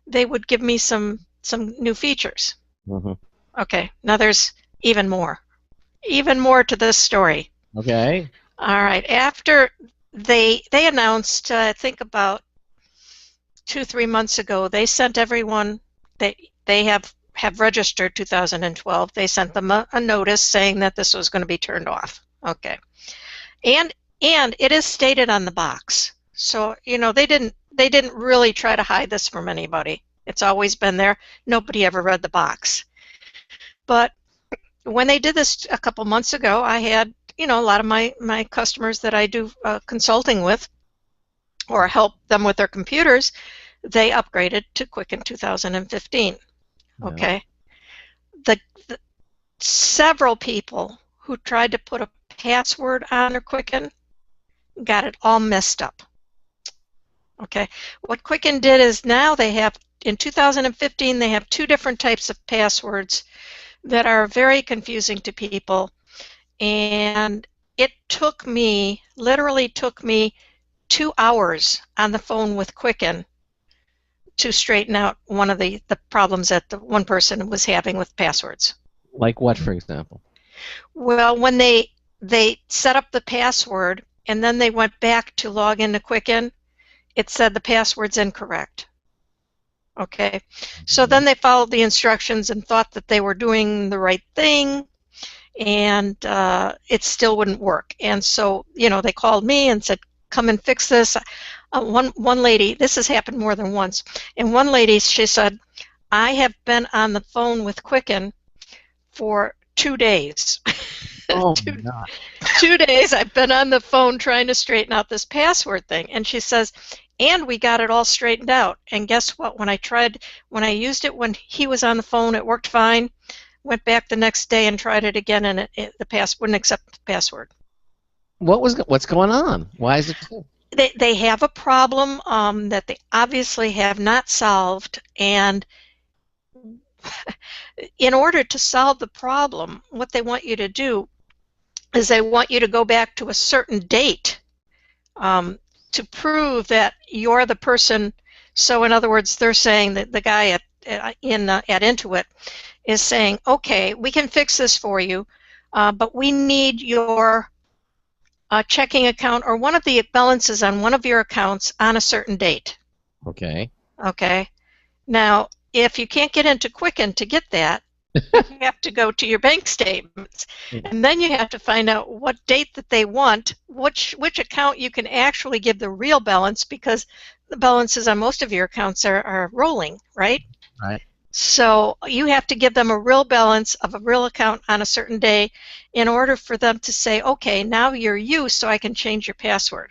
they would give me some new features. Mm-hmm. Okay, now there's even more to this story. Okay. All right, after they announced, I think about 2-3 months ago, they sent everyone they have registered 2012. They sent them a notice saying that this was going to be turned off. Okay, and it is stated on the box. So they didn't really try to hide this from anybody. It's always been there. Nobody ever read the box. But when they did this a couple months ago, I had a lot of my customers that I do consulting with or help them with their computers, they upgraded to Quicken 2015. Okay. The several people who tried to put a password on their Quicken got it all messed up. Okay. What Quicken did is now they have, in 2015, they have 2 different types of passwords that are very confusing to people. And it literally took me 2 hours on the phone with Quicken to straighten out one of the problems that the one person was having with passwords. Like what, for example? Well, when they set up the password and then they went back to log into Quicken, it said the password's incorrect. Okay, so then they followed the instructions and thought that they were doing the right thing, and it still wouldn't work. And so, they called me and said, come and fix this. One lady, this has happened more than once, and one lady, she said, I have been on the phone with Quicken for 2 days. Oh, my God. 2 days I've been on the phone trying to straighten out this password thing. And she says, and we got it all straightened out. And guess what? When I used it when he was on the phone, it worked fine. Went back the next day and tried it again, and the wouldn't accept the password. What's going on? Why is it so? They have a problem that they obviously have not solved, and in order to solve the problem, what they want you to do is they want you to go back to a certain date to prove that you're the person. So in other words, they're saying that the guy at Intuit is saying, okay, we can fix this for you, but we need your checking account or one of the balances on one of your accounts on a certain date. Okay. Okay. Now, if you can't get into Quicken to get that, you have to go to your bank statements, and then you have to find out what date that they want, which account you can actually give the real balance, because the balances on most of your accounts are rolling, right? Right. So you have to give them a real balance of a real account on a certain day in order for them to say, okay, now you're you, so I can change your password.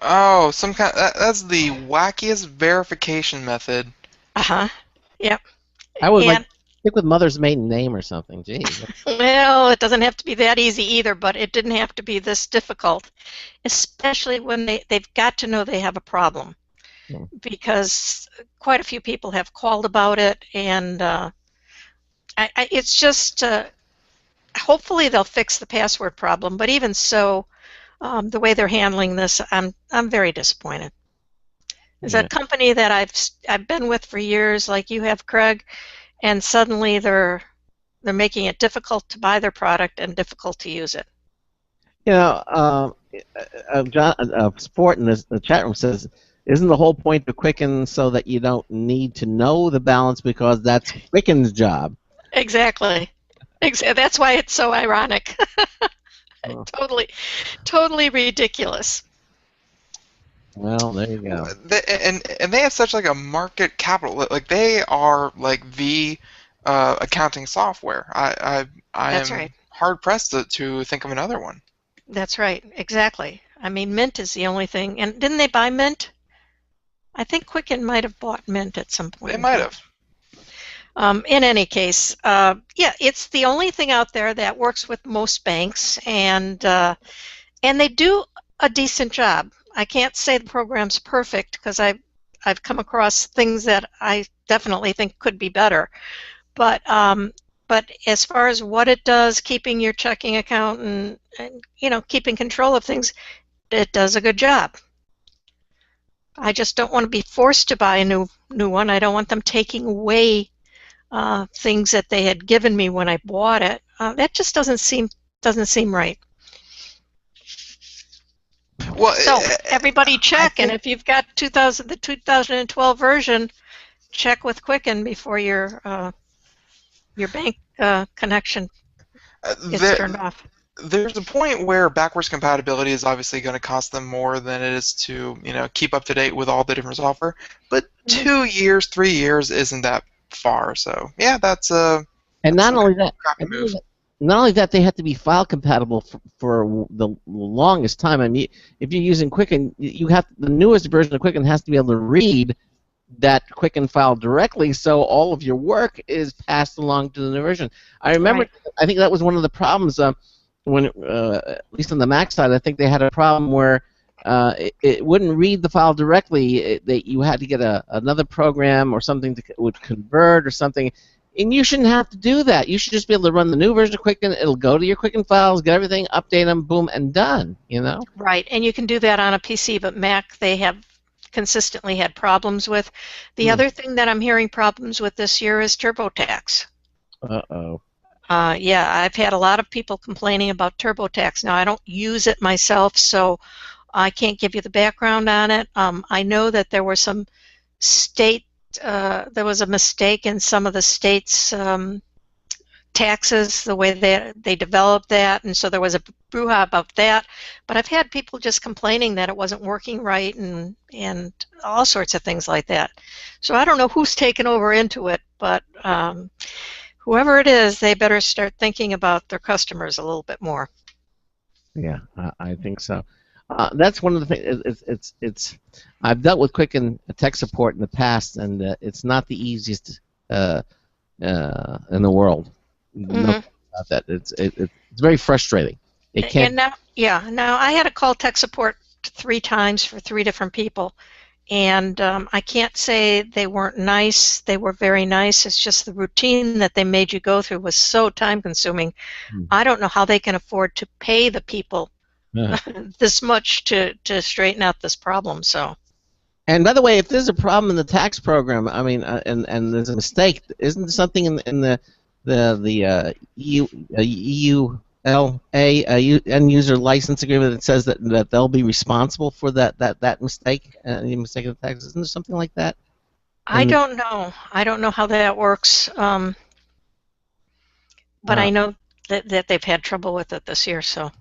Oh, that's the wackiest verification method. Yep. I would stick with mother's maiden name or something. Geez. Well, it doesn't have to be that easy either, but it didn't have to be this difficult, especially when they've got to know they have a problem. Because quite a few people have called about it, and it's just hopefully they'll fix the password problem. But even so, the way they're handling this, I'm very disappointed. It's a company that I've been with for years, like you have, Craig, and suddenly they're making it difficult to buy their product and difficult to use it. John, Sport in the chat room says, isn't the whole point to Quicken so that you don't need to know the balance because that's Quicken's job? Exactly. That's why it's so ironic. Totally ridiculous. Well, there you go. And they have such like a market capital. Like they are like the accounting software. I That's am right. hard pressed to think of another one. That's right. Exactly. I mean, Mint is the only thing. And didn't they buy Mint? I think Quicken might have bought Mint at some point. They might have. In any case, yeah, it's the only thing out there that works with most banks, and they do a decent job. I can't say the program's perfect because I've come across things that I definitely think could be better, but as far as what it does, keeping your checking account and keeping control of things, it does a good job. I just don't want to be forced to buy a new one. I don't want them taking away things that they had given me when I bought it. That just doesn't seem right. Well, so everybody check, and if you've got the 2012 version, check with Quicken before your bank connection is turned off. There's a point where backwards compatibility is obviously going to cost them more than it is to keep up to date with all the different software. But 2 years, 3 years isn't that far. So yeah, that's a not only that, they have to be file compatible for the longest time. I mean, if you're using Quicken, the newest version of Quicken has to be able to read that Quicken file directly, so all of your work is passed along to the new version. I remember, right. I think that was one of the problems when, at least on the Mac side, I think they had a problem where it wouldn't read the file directly. You had to get another program or something that would convert or something. And you shouldn't have to do that. You should just be able to run the new version of Quicken. It'll go to your Quicken files, get everything, update them, boom, and done. Right, and you can do that on a PC, but Mac they have consistently had problems with. The other thing that I'm hearing problems with this year is TurboTax. Uh-oh. Yeah, I've had a lot of people complaining about TurboTax. Now, I don't use it myself, so I can't give you the background on it. I know that there were some state, there was a mistake in some of the states' taxes, the way they developed that, and so there was a brouhaha about that. But I've had people just complaining that it wasn't working right and all sorts of things like that. So I don't know who's taken over into it, but whoever it is, they better start thinking about their customers a little bit more. Yeah, I think so. That's one of the things. I've dealt with Quicken tech support in the past, and it's not the easiest in the world. No doubt about that. It's very frustrating. It can't. And now I had to call tech support 3 times for 3 different people, and I can't say they weren't nice. They were very nice. It's just the routine that they made you go through was so time-consuming. I don't know how they can afford to pay the people this much to straighten out this problem. So. And by the way, if there's a problem in the tax program, I mean, and there's a mistake, isn't there something in the EULA end user license agreement that says that they'll be responsible for that mistake, any mistake of the tax? Isn't there something like that? I don't know. I don't know how that works. But I know that they've had trouble with it this year. So.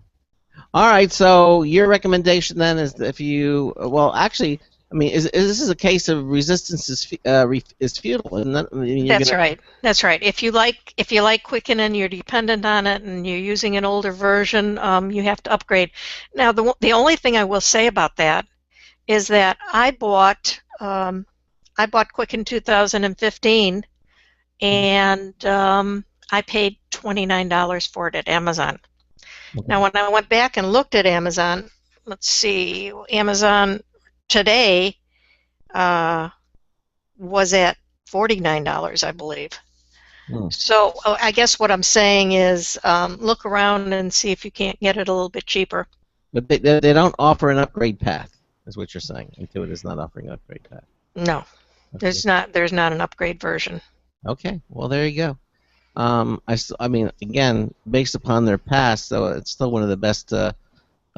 All right. So your recommendation then is that if you actually. I mean, this is a case of resistance is futile, isn't it? That's right. That's right. If you like Quicken and you're dependent on it and you're using an older version, you have to upgrade. Now, the only thing I will say about that is that I bought Quicken 2015, and I paid $29 for it at Amazon. Okay. Now, when I went back and looked at Amazon, let's see, Amazon today was at $49, I believe. So I guess what I'm saying is look around and see if you can't get it a little bit cheaper. But they don't offer an upgrade path, is what you're saying. Intuit is not offering an upgrade path. No, okay. There's not an upgrade version. Okay, well there you go. I mean, again, based upon their past, so it's still one of the best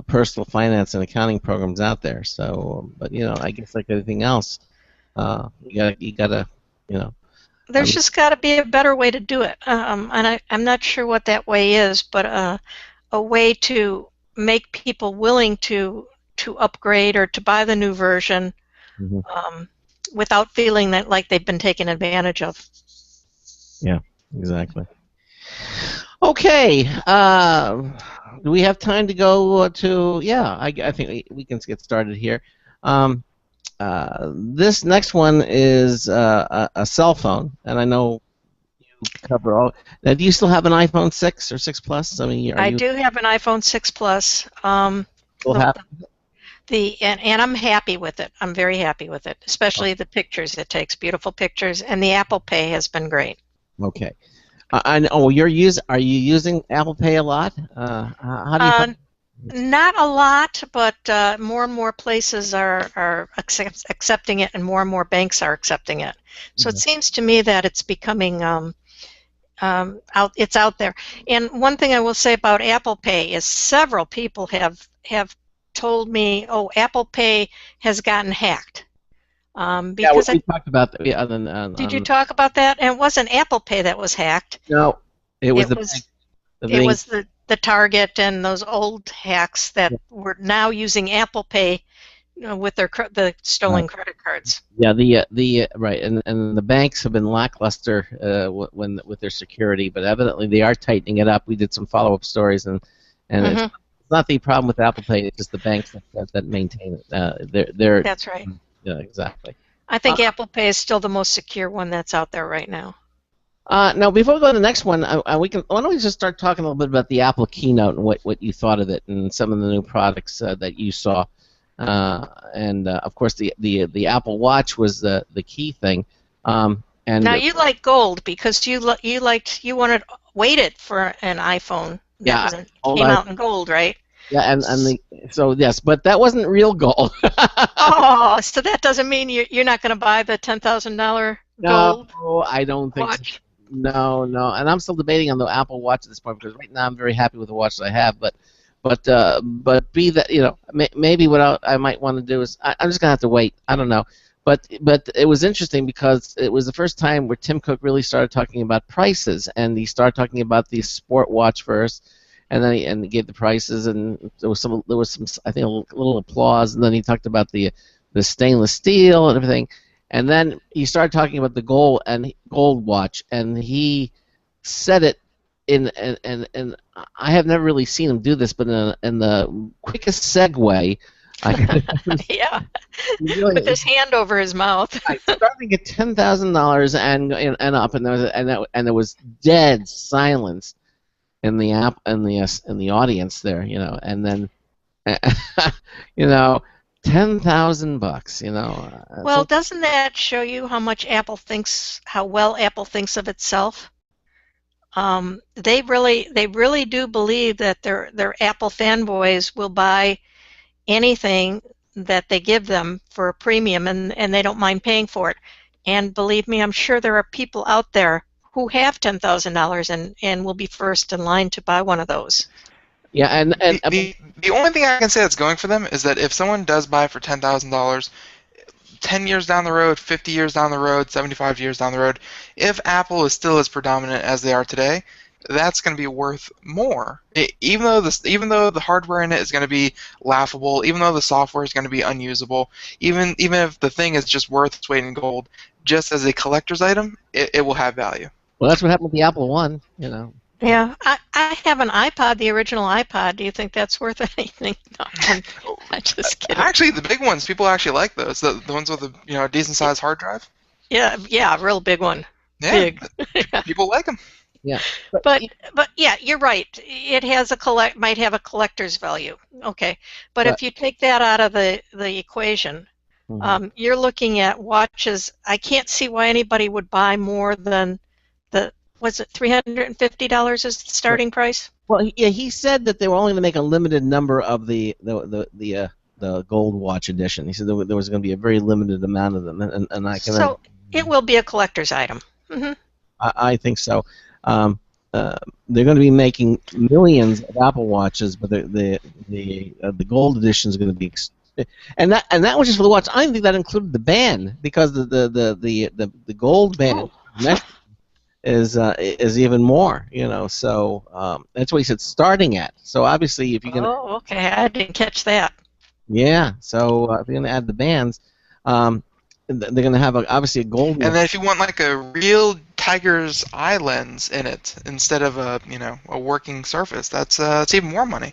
personal finance and accounting programs out there. So, but I guess like everything else, you gotta. There's just got to be a better way to do it, and I'm not sure what that way is, but a way to make people willing to upgrade or to buy the new version without feeling that like they've been taken advantage of. Yeah, exactly. Okay. Do we have time to go to? Yeah, I think we can get started here. This next one is a cell phone, and I know you cover all. Now, do you still have an iPhone 6 or 6 Plus? I mean, I do have an iPhone 6 Plus. And I'm happy with it. I'm very happy with it, especially the pictures it takes. Beautiful pictures, and the Apple Pay has been great. Okay. Are you using Apple Pay a lot? How do you find not a lot, but more and more places are accepting it, and more banks are accepting it. So it seems to me that it's becoming it's out there. And one thing I will say about Apple Pay is several people have told me, "Oh, Apple Pay has gotten hacked." Because we talked about that. Yeah, did you talk about that? And it wasn't Apple Pay that was hacked. No, it was the Target and those old hacks that were now using Apple Pay, with the stolen credit cards. Yeah, right, and the banks have been lackluster with their security, but evidently they are tightening it up. We did some follow-up stories, and it's not the problem with Apple Pay; it's just the banks that maintain it. They're That's right. Yeah, exactly. I think Apple Pay is still the most secure one that's out there right now. Now, before we go to the next one, why don't we just start talking a little bit about the Apple keynote and what you thought of it and some of the new products that you saw, and of course the Apple Watch was the key thing. And now you like gold because you wanted waited for an iPhone that came out in gold, right? Yeah, so yes, but that wasn't real gold. Oh, so that doesn't mean you're not going to buy the $10,000 gold? No, I don't think watch? so. No, no, and I'm still debating on the Apple Watch at this point because right now I'm very happy with the watch that I have. But be that maybe what I might want to do is I'm just gonna have to wait. I don't know. But it was interesting because it was the first time where Tim Cook really started talking about prices, and he started talking about the sport watch first, and then he gave the prices, and there was some I think a little applause, and then he talked about the stainless steel and everything, and then he started talking about the gold watch, and he said it and I have never really seen him do this, but in the quickest segue, Yeah, really, with his hand over his mouth. starting at $10,000 and up, and there was dead silence in the in the audience there, and then $10,000, Well, doesn't that show you how well Apple thinks of itself? They really do believe that their Apple fanboys will buy anything that they give them for a premium, and they don't mind paying for it. And believe me, I'm sure there are people out there who have $10,000 and will be first in line to buy one of those. Yeah, and the only thing I can say that's going for them is that if someone does buy for $10,000, 10 years down the road, 50 years down the road, 75 years down the road, if Apple is still as predominant as they are today, that's going to be worth more. Even though the hardware in it is going to be laughable, even though the software is going to be unusable, even if the thing is just worth its weight in gold, just as a collector's item, it will have value. Well, that's what happened with the Apple One, Yeah, I have an iPod, the original iPod. Do you think that's worth anything? No, I'm just kidding. Actually, the big ones, people actually like those. The ones with a decent sized hard drive. Yeah, a real big one. Yeah, big. People like them. Yeah, but yeah, you're right. It has might have a collector's value. Okay, but if you take that out of the equation, you're looking at watches. I can't see why anybody would buy more than was it $350 is the starting price? Well, he said that they were only going to make a limited number of the gold watch edition. He said there was going to be a very limited amount of them, and I can. So it will be a collector's item. Mm-hmm. I think so. They're going to be making millions of Apple Watches, but the gold edition is going to be. And that was just for the watch. I didn't think that included the band because the gold band is even more, So that's what he said, starting at. So obviously, if you're gonna. Oh, okay. I didn't catch that. Yeah. So if you're gonna add the bands, they're gonna have obviously a gold. And then if you want like a real tiger's eye lens in it instead of a working surface, that's even more money.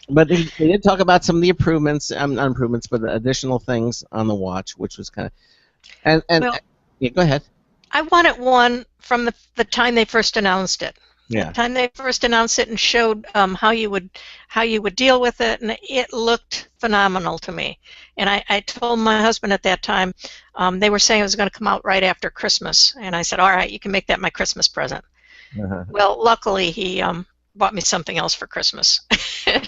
But they did talk about some of the improvements, not improvements, but the additional things on the watch, which was kind of. Yeah, go ahead. I wanted one from the time they first announced it. Yeah. The time they first announced it and showed how you would deal with it, and it looked phenomenal to me. And I told my husband at that time, they were saying it was going to come out right after Christmas, and I said, all right, you can make that my Christmas present. Uh-huh. Well, luckily he bought me something else for Christmas.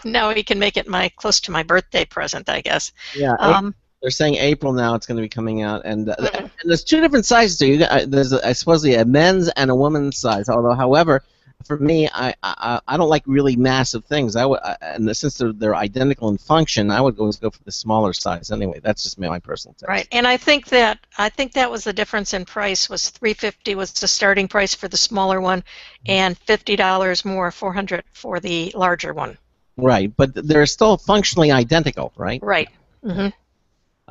Now he can make it close to my birthday present, I guess. Yeah. They're saying April now it's going to be coming out, and there's two different sizes. So there's supposedly a men's and a woman's size. Although, however, for me, I don't like really massive things. And since they're identical in function, I would always go for the smaller size. Anyway, that's just my personal taste. Right, and I think that was the difference in price. Was $350 was the starting price for the smaller one, and $50 more, $400 for the larger one. Right, but they're still functionally identical, right? Right. Mm-hmm.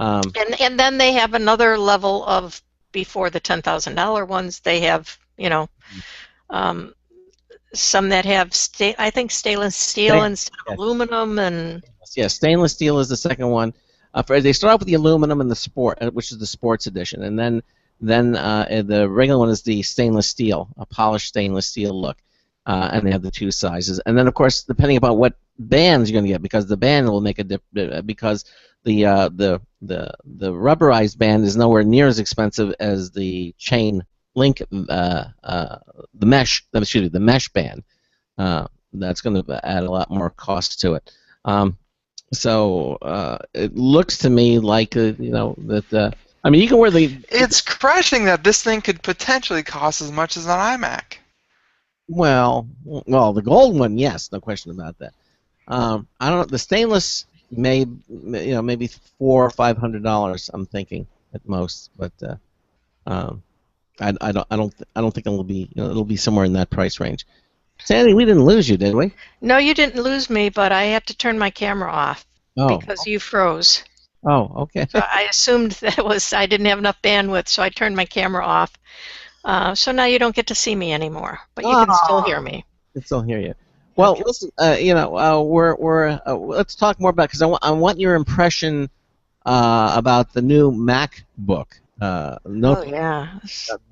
And then they have another level of, before the $10,000 ones, they have some that have I think stainless steel instead of aluminum, and stainless steel is the second one. They start off with the aluminum and the sport, which is the sports edition, and then the regular one is the stainless steel, a polished stainless steel look, and they have the two sizes. And then of course, depending upon what bands you're going to get, because the band will make a difference, because the rubberized band is nowhere near as expensive as the chain link, the mesh band. That's going to add a lot more cost to it. So it looks to me like that I mean, you can wear the. It's crushing that this thing could potentially cost as much as an iMac. Well, the gold one, yes, no question about that. I don't know. The stainless maybe $400 or $500. I'm thinking at most, but I don't think it'll be it'll be somewhere in that price range. Sandy, we didn't lose you, did we? No, you didn't lose me, but I had to turn my camera off because you froze. Oh, okay. So I assumed that I didn't have enough bandwidth, so I turned my camera off. So now you don't get to see me anymore, but you can still hear me. I can still hear you. Well, okay. Listen, let's talk more about, because I want your impression about the new MacBook. Yeah.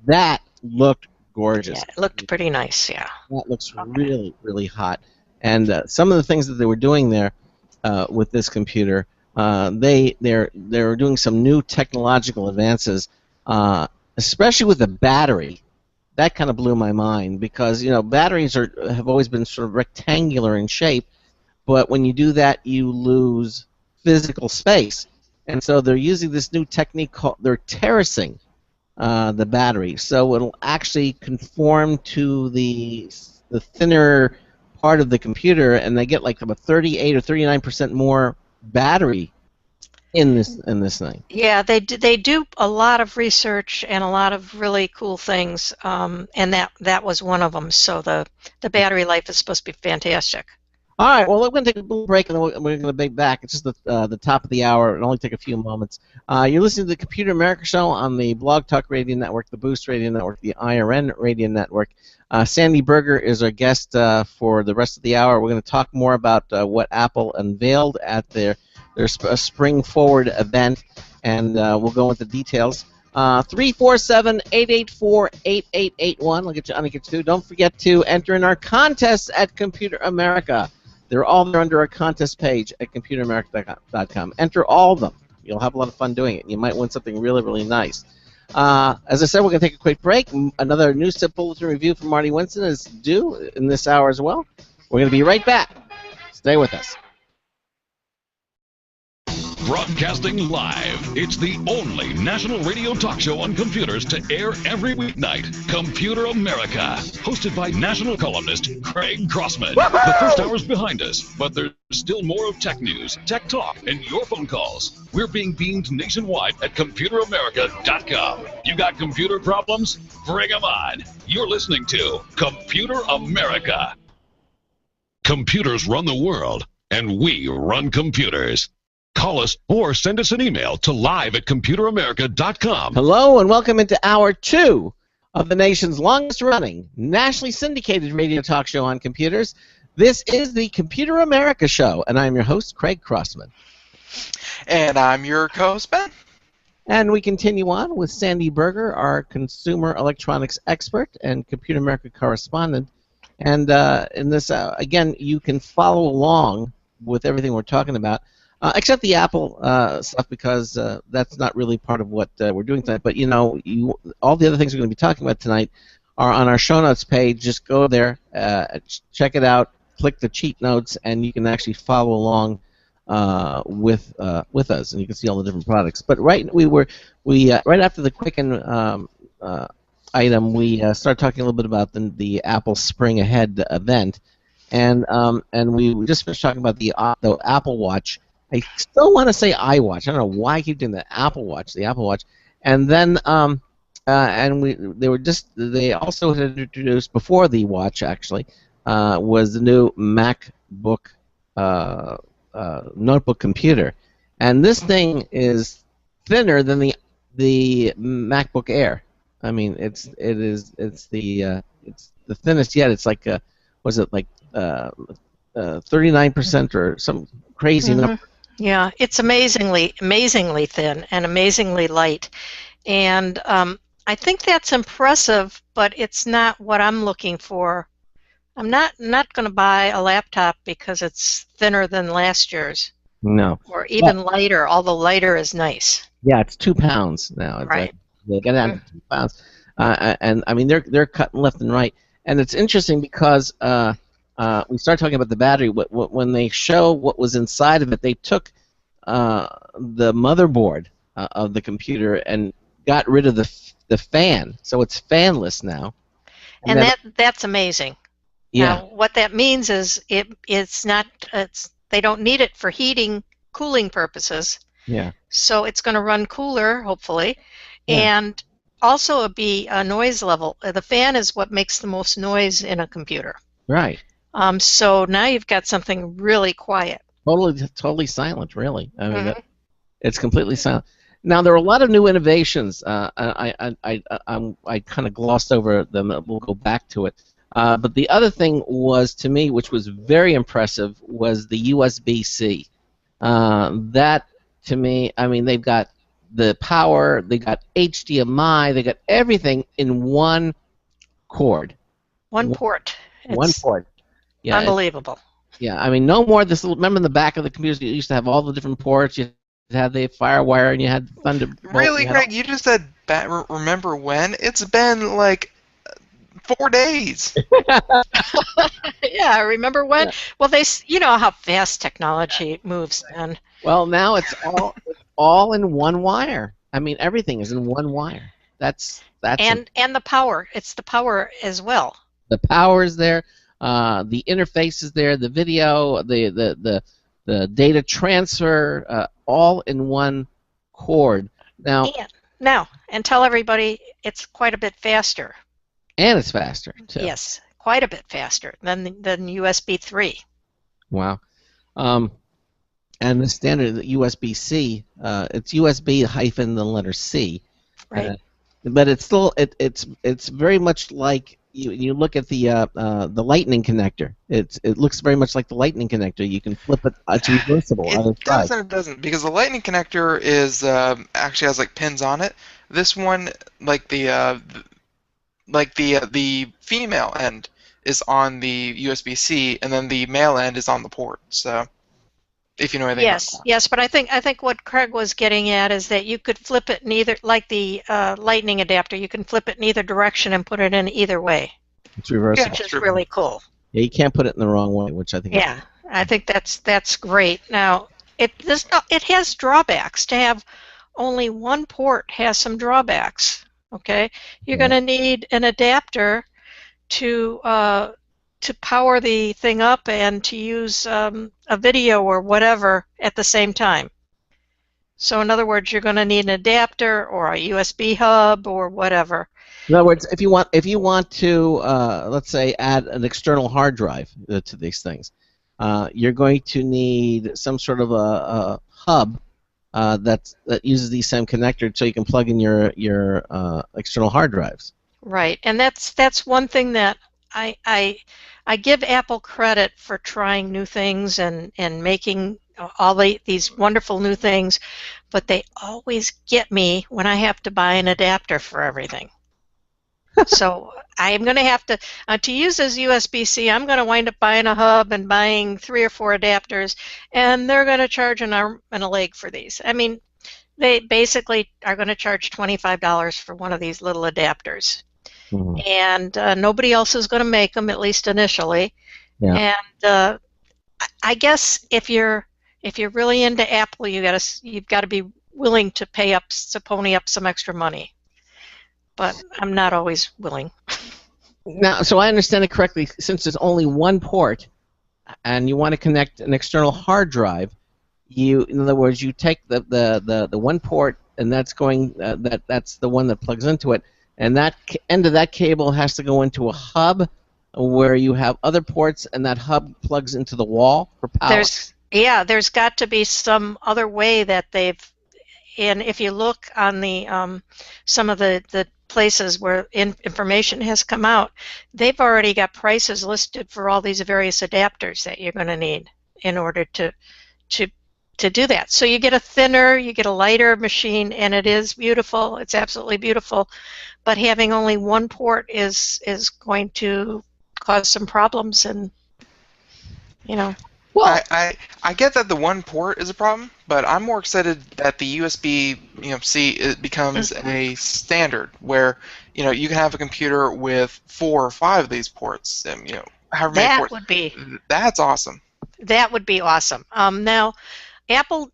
That looked gorgeous. Yeah, it looked pretty nice. Yeah. That looks really, really hot. And some of the things that they were doing there with this computer, they're doing some new technological advances, especially with the battery. That kind of blew my mind, because batteries have always been sort of rectangular in shape, but when you do that, you lose physical space. And so they're using this new technique called they're terracing the battery, so it'll actually conform to the thinner part of the computer, and they get like about 38 or 39% more battery in this thing. Yeah, they do a lot of research and a lot of really cool things, and that was one of them. So the battery life is supposed to be fantastic. All right, well, we're going to take a little break, and then we're going to be back. It's just the top of the hour. It'll only take a few moments. You're listening to the Computer America Show on the Blog Talk Radio Network, the Boost Radio Network, the IRN Radio Network. Sandy Berger is our guest for the rest of the hour. We're going to talk more about what Apple unveiled at their Spring Forward event, and we'll go into details. 347-884-8881. I'll get you on to get you. Don't forget to enter in our contests at Computer America. They're all there under our contest page at computeramerica.com. Enter all of them. You'll have a lot of fun doing it. You might win something really, really nice. As I said, we're going to take a quick break. Another News Tip Bulletin review from Marty Winston is due in this hour as well. We're going to be right back. Stay with us. Broadcasting live, it's the only national radio talk show on computers to air every weeknight. Computer America, hosted by national columnist Craig Crossman. The first hour's behind us, but there's still more of tech news, tech talk, and your phone calls. We're being beamed nationwide at ComputerAmerica.com. You got computer problems? Bring them on. You're listening to Computer America. Computers run the world, and we run computers. Call us or send us an email to live@computeramerica.com. Hello and welcome into Hour 2 of the nation's longest-running, nationally syndicated radio talk show on computers. This is the Computer America Show, and I'm your host, Craig Crossman. And I'm your co-host, Ben. And we continue on with Sandy Berger, our consumer electronics expert and Computer America correspondent. And in this, again, you can follow along with everything we're talking about. Except the Apple stuff, because that's not really part of what we're doing tonight. But all the other things we're going to be talking about tonight are on our show notes page. Just go there, check it out, click the cheat notes, and you can actually follow along with us, and you can see all the different products. But right after the Quicken item, we started talking a little bit about the Apple Spring Ahead event, and we just finished talking about the Apple Watch. I still want to say iWatch. I don't know why I keep doing the Apple Watch, and then they also had introduced before the watch actually was the new MacBook notebook computer, and this thing is thinner than the MacBook Air. I mean, it's the thinnest yet. It's like 39% or some crazy number. Yeah, it's amazingly thin and amazingly light, and I think that's impressive. But it's not what I'm looking for. I'm not going to buy a laptop because it's thinner than last year's. No. Or even lighter, although lighter is nice. Yeah, it's 2 pounds now. It's right. They get down to 2 pounds, and I mean they're cutting left and right, and it's interesting because. We start talking about the battery. When they show what was inside of it, they took the motherboard of the computer and got rid of the fan, so it's fanless now. And that's amazing. Yeah. Now, what that means is it's they don't need it for heating, cooling purposes. Yeah. So it's going to run cooler, hopefully, Yeah. and also it'll be a noise level. The fan is what makes the most noise in a computer. Right. So now you've got something really quiet. Totally silent, really. I mean, it's completely silent. Now there are a lot of new innovations. I kind of glossed over them. We'll go back to it. But the other thing was, to me, which was very impressive, was the USB-C. That, to me, I mean, they've got the power, they got HDMI, they got everything in one cord. One port. One port. Yeah, unbelievable. Yeah, I mean, no more this little. Remember in the back of the computers, you used to have all the different ports. You had the FireWire and you had Thunderbolt. Really, Greg? You just said remember when? It's been like 4 days. Yeah, remember when? Yeah. Well, you know how fast technology moves, man. Well, now it's all in one wire. I mean, everything is in one wire. That's and the power. It's the power as well. The power is there. The interface is there. The video, the data transfer, all in one cord. Now, and tell everybody it's quite a bit faster. And it's faster too. Yes, quite a bit faster than USB 3. Wow. And the standard USB-C, it's USB hyphen the letter C. Right. But it's still it's very much like you look at the lightning connector. It looks very much like the lightning connector. You can flip it. It's reversible. It does and it doesn't, because the lightning connector is actually has like pins on it. This one, like the female end is on the USB-C, and then the male end is on the port. So, if you know anything. Yes, but I think what Craig was getting at is that you could flip it in either, like the lightning adapter, you can flip it in either direction and put it in either way. It's reversible. Which is really cool. Yeah, you can't put it in the wrong way, which I think. Yeah, I think that's great. Now, it has drawbacks. To have only one port has some drawbacks. Okay, you're going to need an adapter to power the thing up and to use a video or whatever at the same time. So in other words, you're going to need an adapter or a USB hub or whatever. In other words, if you want to let's say add an external hard drive to these things, you're going to need some sort of a hub that uses the same connector, so you can plug in your external hard drives. Right, and that's one thing that I give Apple credit for trying new things and making all these wonderful new things, but they always get me when I have to buy an adapter for everything. So I'm going to have to use as USB-C, I'm going to wind up buying a hub and buying 3 or 4 adapters, and they're going to charge an arm and a leg for these. I mean, they basically are going to charge $25 for one of these little adapters. Mm-hmm. And nobody else is going to make them, at least initially. Yeah. And I guess if you're really into Apple, you've got to be willing to pony up some extra money. But I'm not always willing. Now, so I understand it correctly. Since there's only one port, and you want to connect an external hard drive, in other words, you take the one port, and that's that's the one that plugs into it, and that end of that cable has to go into a hub where you have other ports, and that hub plugs into the wall for power. There's got to be some other way that they've. And if you look on the some of the places where information has come out, they've already got prices listed for all these various adapters that you're going to need in order to do that. So you get a thinner, you get a lighter machine, and it is beautiful. It's absolutely beautiful. But having only one port is going to cause some problems, and Well, I get that the one port is a problem, but I'm more excited that the USB-C it becomes a standard where you can have a computer with 4 or 5 of these ports, and however many ports. That's awesome. That would be awesome. Now, Apple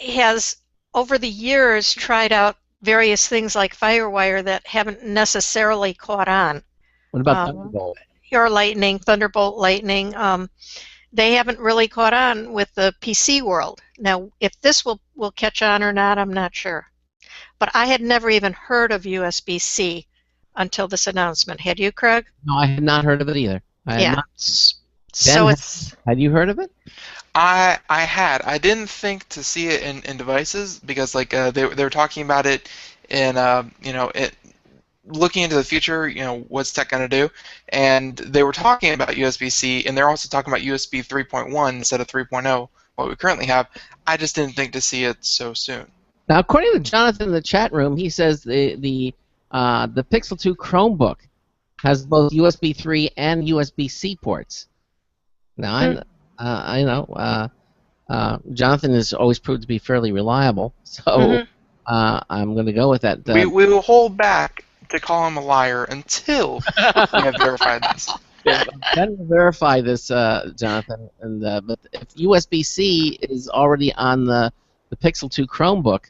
has over the years, tried out various things like FireWire that haven't necessarily caught on. What about Thunderbolt? Your Lightning, Thunderbolt Lightning, they haven't really caught on with the PC world. Now, if this will catch on or not, I'm not sure. But I had never even heard of USB-C until this announcement. Had you, Craig? No, I had not heard of it either. I had not. So Ben, it's... Had you heard of it? I had. I didn't think to see it in devices because like they were talking about it in looking into the future, what's tech going to do? And they were talking about USB-C, and they're also talking about USB 3.1 instead of 3.0, what we currently have. I just didn't think to see it so soon. Now, according to Jonathan in the chat room, he says the Pixel 2 Chromebook has both USB 3 and USB-C ports. Now, I know Jonathan has always proved to be fairly reliable, so I'm going to go with that. We will hold back to call him a liar until we have verified this. Yeah, I'm going to verify this, Jonathan. And but if USB-C is already on the Pixel 2 Chromebook,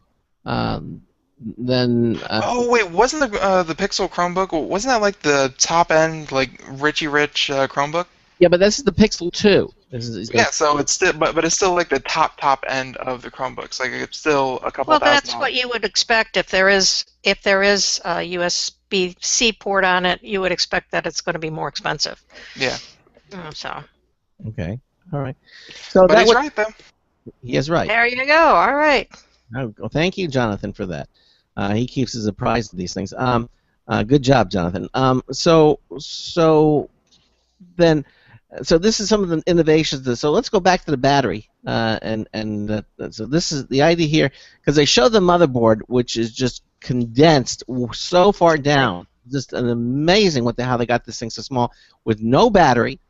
then. Oh wait, wasn't the Pixel Chromebook? Wasn't that like the top end, like Richie Rich Chromebook? Yeah, but this is the Pixel 2. Yeah, so it's still, but it's still like the top end of the Chromebooks. Like it's still a couple. Well, that's what you would expect if there is a USB-C port on it. You would expect that it's going to be more expensive. Yeah. So. Okay. All right. So but he's right though. He is right. There you go. All right. Oh, well, thank you, Jonathan, for that. He keeps us apprised of these things. Good job, Jonathan. So this is some of the innovations. So let's go back to the battery, so this is the idea here, because they show the motherboard, which is just condensed so far down. Just an amazing how they got this thing so small with no battery.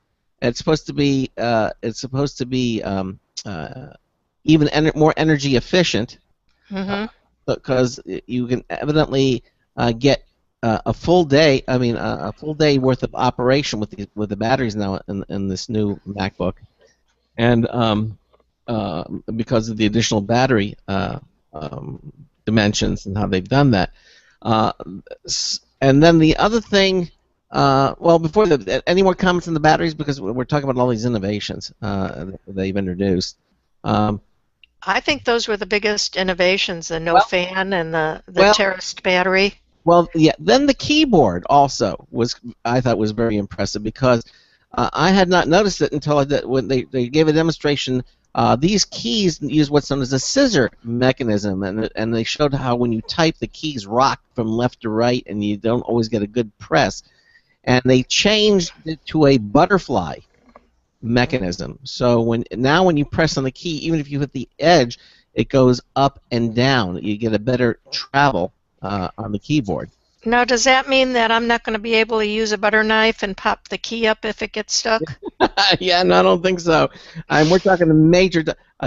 It's supposed to be even more energy efficient, because you can evidently get a full day. I mean, a full day worth of operation with the batteries now in this new MacBook, and because of the additional battery dimensions and how they've done that. And then the other thing, before any more comments on the batteries, because we're talking about all these innovations they've introduced. I think those were the biggest innovations: the no fan and the terraced battery. Well, yeah. Then the keyboard also I thought was very impressive, because I had not noticed it until when they gave a demonstration. These keys use what's known as a scissor mechanism, and they showed how when you type, the keys rock from left to right, and you don't always get a good press. And they changed it to a butterfly mechanism. So when you press on the key, even if you hit the edge, it goes up and down. You get a better travel on the keyboard. Now, does that mean that I'm not going to be able to use a butter knife and pop the key up if it gets stuck? Yeah, no, I don't think so. We're talking major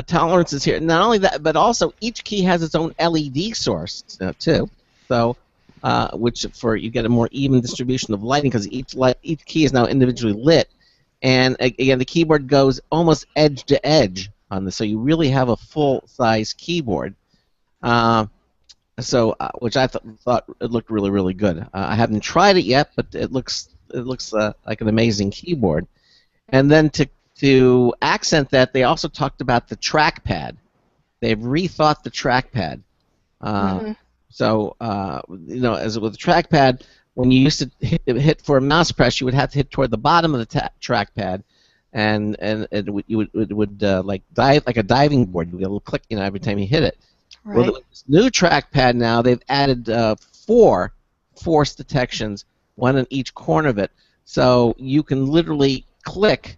tolerances here. Not only that, but also each key has its own LED source too. So, which you get a more even distribution of lighting, because each key is now individually lit. And again, the keyboard goes almost edge to edge on this, so you really have a full-size keyboard. Which I thought it looked really, really good. I haven't tried it yet, but it looks like an amazing keyboard. And then to accent that, they also talked about the trackpad. They've rethought the trackpad. So as with the trackpad, when you used to hit for a mouse press, you would have to hit toward the bottom of the trackpad, and it would like dive like a diving board. You would get a little click every time you hit it. Right. Well, with this new trackpad now, they've added 4 force detections, one in each corner of it, so you can literally click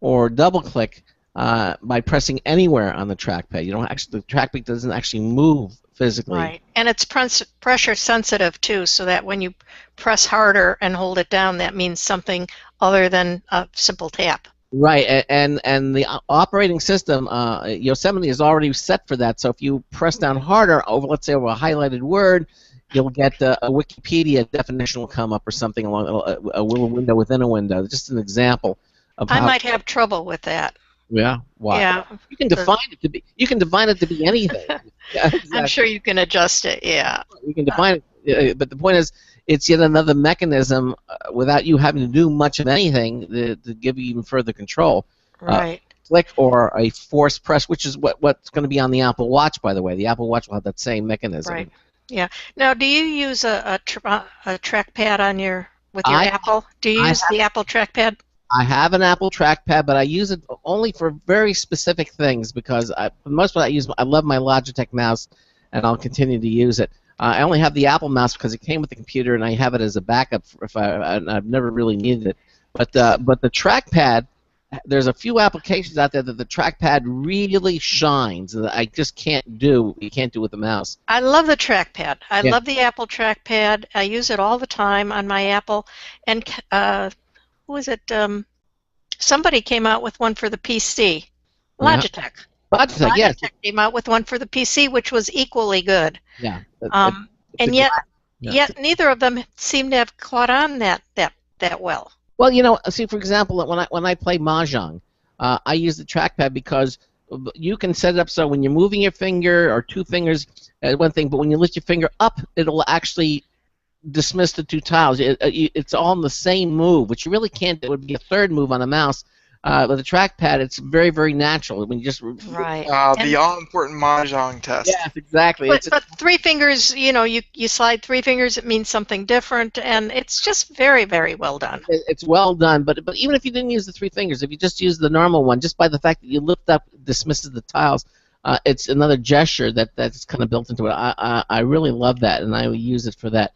or double-click by pressing anywhere on the trackpad. The trackpad doesn't actually move physically. Right, and it's pressure sensitive too, so that when you press harder and hold it down, that means something other than a simple tap. Right, and the operating system, Yosemite is already set for that. So if you press down harder let's say over a highlighted word, you'll get a Wikipedia definition will come up or something along a little window within a window. Just an example of how. I might have trouble with that. Yeah. Why? Yeah. You can define it to be. You can define it to be anything. Yeah, exactly. I'm sure you can adjust it. Yeah. You can define it, but the point is, it's yet another mechanism without you having to do much of anything to give you even further control. Right. Click or a force press, which is what's going to be on the Apple Watch, by the way. The Apple Watch will have that same mechanism. Right. Yeah. Now, do you use a trackpad on with your Apple? Do you use the Apple trackpad? I have an Apple trackpad, but I use it only for very specific things because for the most part I love my Logitech mouse, and I'll continue to use it. I only have the Apple mouse because it came with the computer, and I have it as a backup if I've never really needed it. But the trackpad, there's a few applications out there that the trackpad really shines that I just can't do. You can't do with the mouse. I love the trackpad. I love the Apple trackpad. I use it all the time on my Apple. And who is it? Somebody came out with one for the PC. Logitech. Logitech, yes. Logitech came out with one for the PC, which was equally good. Yeah. And yet neither of them seem to have caught on that well. Well, you know, see, for example, when I play Mahjong, I use the trackpad because you can set it up so when you're moving your finger or two fingers, one thing, but when you lift your finger up, it'll actually dismiss the two tiles. It's all in the same move, which you really can't do. It would be a third move on a mouse. With a trackpad, it's very, very natural. When you just the all-important mahjong test. Yes, exactly. But three fingers, you know, you slide three fingers, it means something different, and it's just very, very well done. It's well done, but even if you didn't use the three fingers, if you just use the normal one, just by the fact that you lift up, dismisses the tiles, it's another gesture that's kind of built into it. I really love that, and I will use it for that.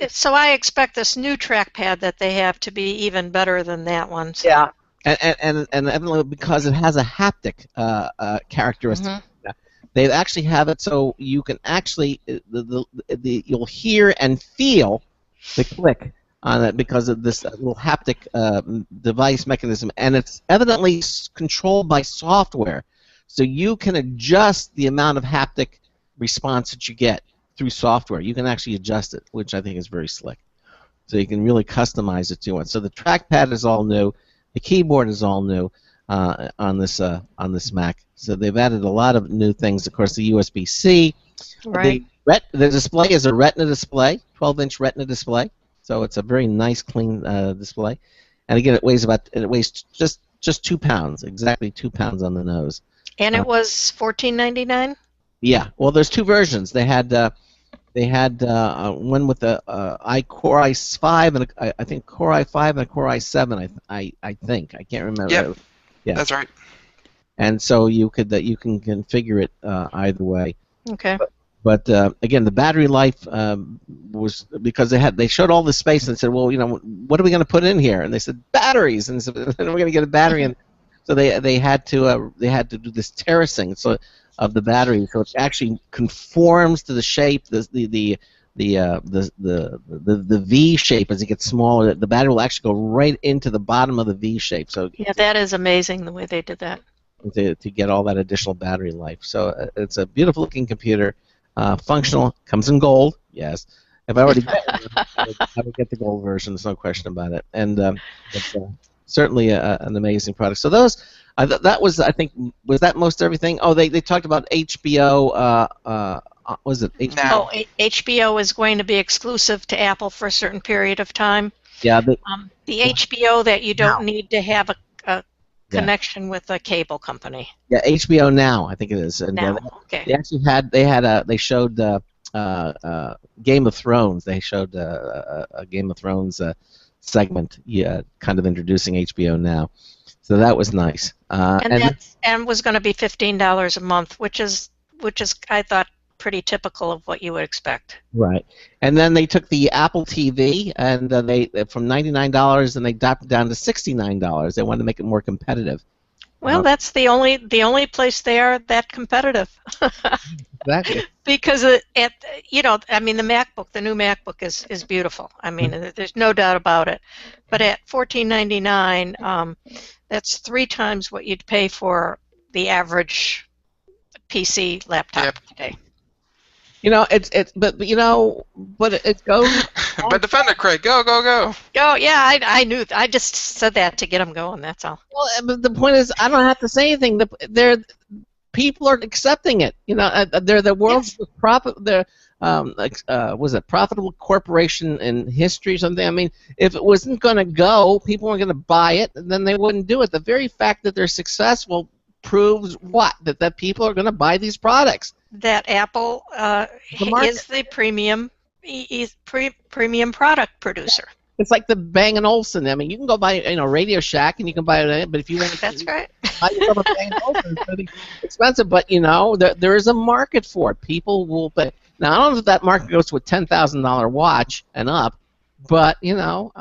So I expect this new trackpad that they have to be even better than that one. So. Yeah, and evidently because it has a haptic characteristic, they actually have it so you can actually you'll hear and feel the click on it because of this little haptic device mechanism, and it's evidently controlled by software, so you can adjust the amount of haptic response that you get. Through software, you can actually adjust it, which I think is very slick. So you can really customize it to it. So the trackpad is all new, the keyboard is all new on this Mac. So they've added a lot of new things. Of course, the USB-C. Right. The display is a Retina display, 12-inch Retina display. So it's a very nice, clean display. And again, it weighs just 2 pounds, exactly 2 pounds on the nose. And it was $14.99. Yeah. Well, there's two versions. They had one with the Core i5 and I think Core i5 and a Core i7. I think I can't remember. Yep. Yeah, that's right. And so you can configure it either way. Okay. But again, the battery life was because they showed all the space and said, well, you know, what are we going to put in here? And they said batteries, and so then we're going to get a battery, and so they had to do this terracing of the battery, so it actually conforms to the shape, the V shape as it gets smaller. The battery will actually go right into the bottom of the V shape. So yeah, that is amazing the way they did that. To get all that additional battery life. So it's a beautiful looking computer, functional, comes in gold. Yes, if I already I would get the gold version. There's no question about it. And certainly an amazing product. So those. That was, I think, was that most everything? Oh, they talked about HBO. Was it HBO? No, HBO is going to be exclusive to Apple for a certain period of time. Yeah. The HBO that you don't need to have a connection with a cable company. Yeah, HBO Now, I think it is. And Now, okay. They actually they showed Game of Thrones. They showed a Game of Thrones segment, kind of introducing HBO Now. So that was nice. And was going to be $15 a month, which is I thought pretty typical of what you would expect. Right. And then they took the Apple TV and they from $99 and they dropped it down to $69. They wanted to make it more competitive. Well, that's the only place they are that competitive. Exactly. Because the new MacBook is beautiful. I mean, there's no doubt about it. But at $14.99, that's 3 times what you'd pay for the average PC laptop today. but it goes. But defend it, Craig. Go, go, go. Oh yeah, I knew. I just said that to get them going. That's all. Well, but the point is, I don't have to say anything. People are accepting it. They're the world's was it profitable corporation in history or something? I mean, if it wasn't going to go, people weren't going to buy it, then they wouldn't do it. The very fact that they're successful proves what? That people are going to buy these products. That Apple is the premium product producer. It's like the Bang & Olufsen. I mean, you can go buy Radio Shack and you can buy it, but if you want to That's right. buy yourself a Bang & Olufsen, it's going to be expensive. But there is a market for it. People will pay. Now, I don't know if that market goes to a $10,000 watch and up, but well,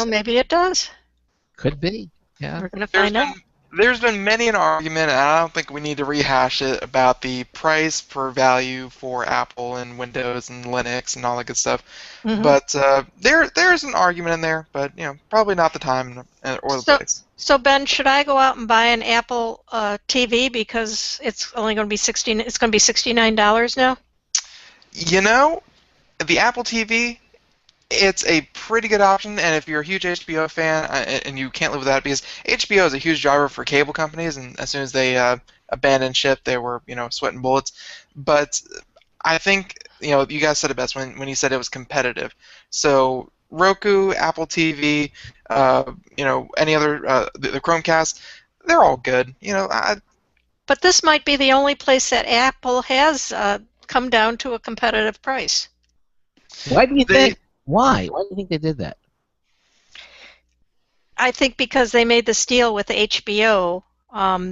maybe it does. Could be. Yeah. We're going to find out. There's been many an argument, and I don't think we need to rehash it, about the price per value for Apple and Windows and Linux and all that good stuff. Mm-hmm. But there's an argument in there, but probably not the time or the place. So Ben, should I go out and buy an Apple TV because it's only going to be It's going to be $69 now? The Apple TV, it's a pretty good option, and if you're a huge HBO fan and you can't live without it, because HBO is a huge driver for cable companies, and as soon as they abandoned ship, they were sweating bullets. But I think you guys said it best when you said it was competitive. So Roku, Apple TV, any other the Chromecast, they're all good. But this might be the only place that Apple has come down to a competitive price. Why do you think? Why? Why do you think they did that? I think because they made this deal with HBO.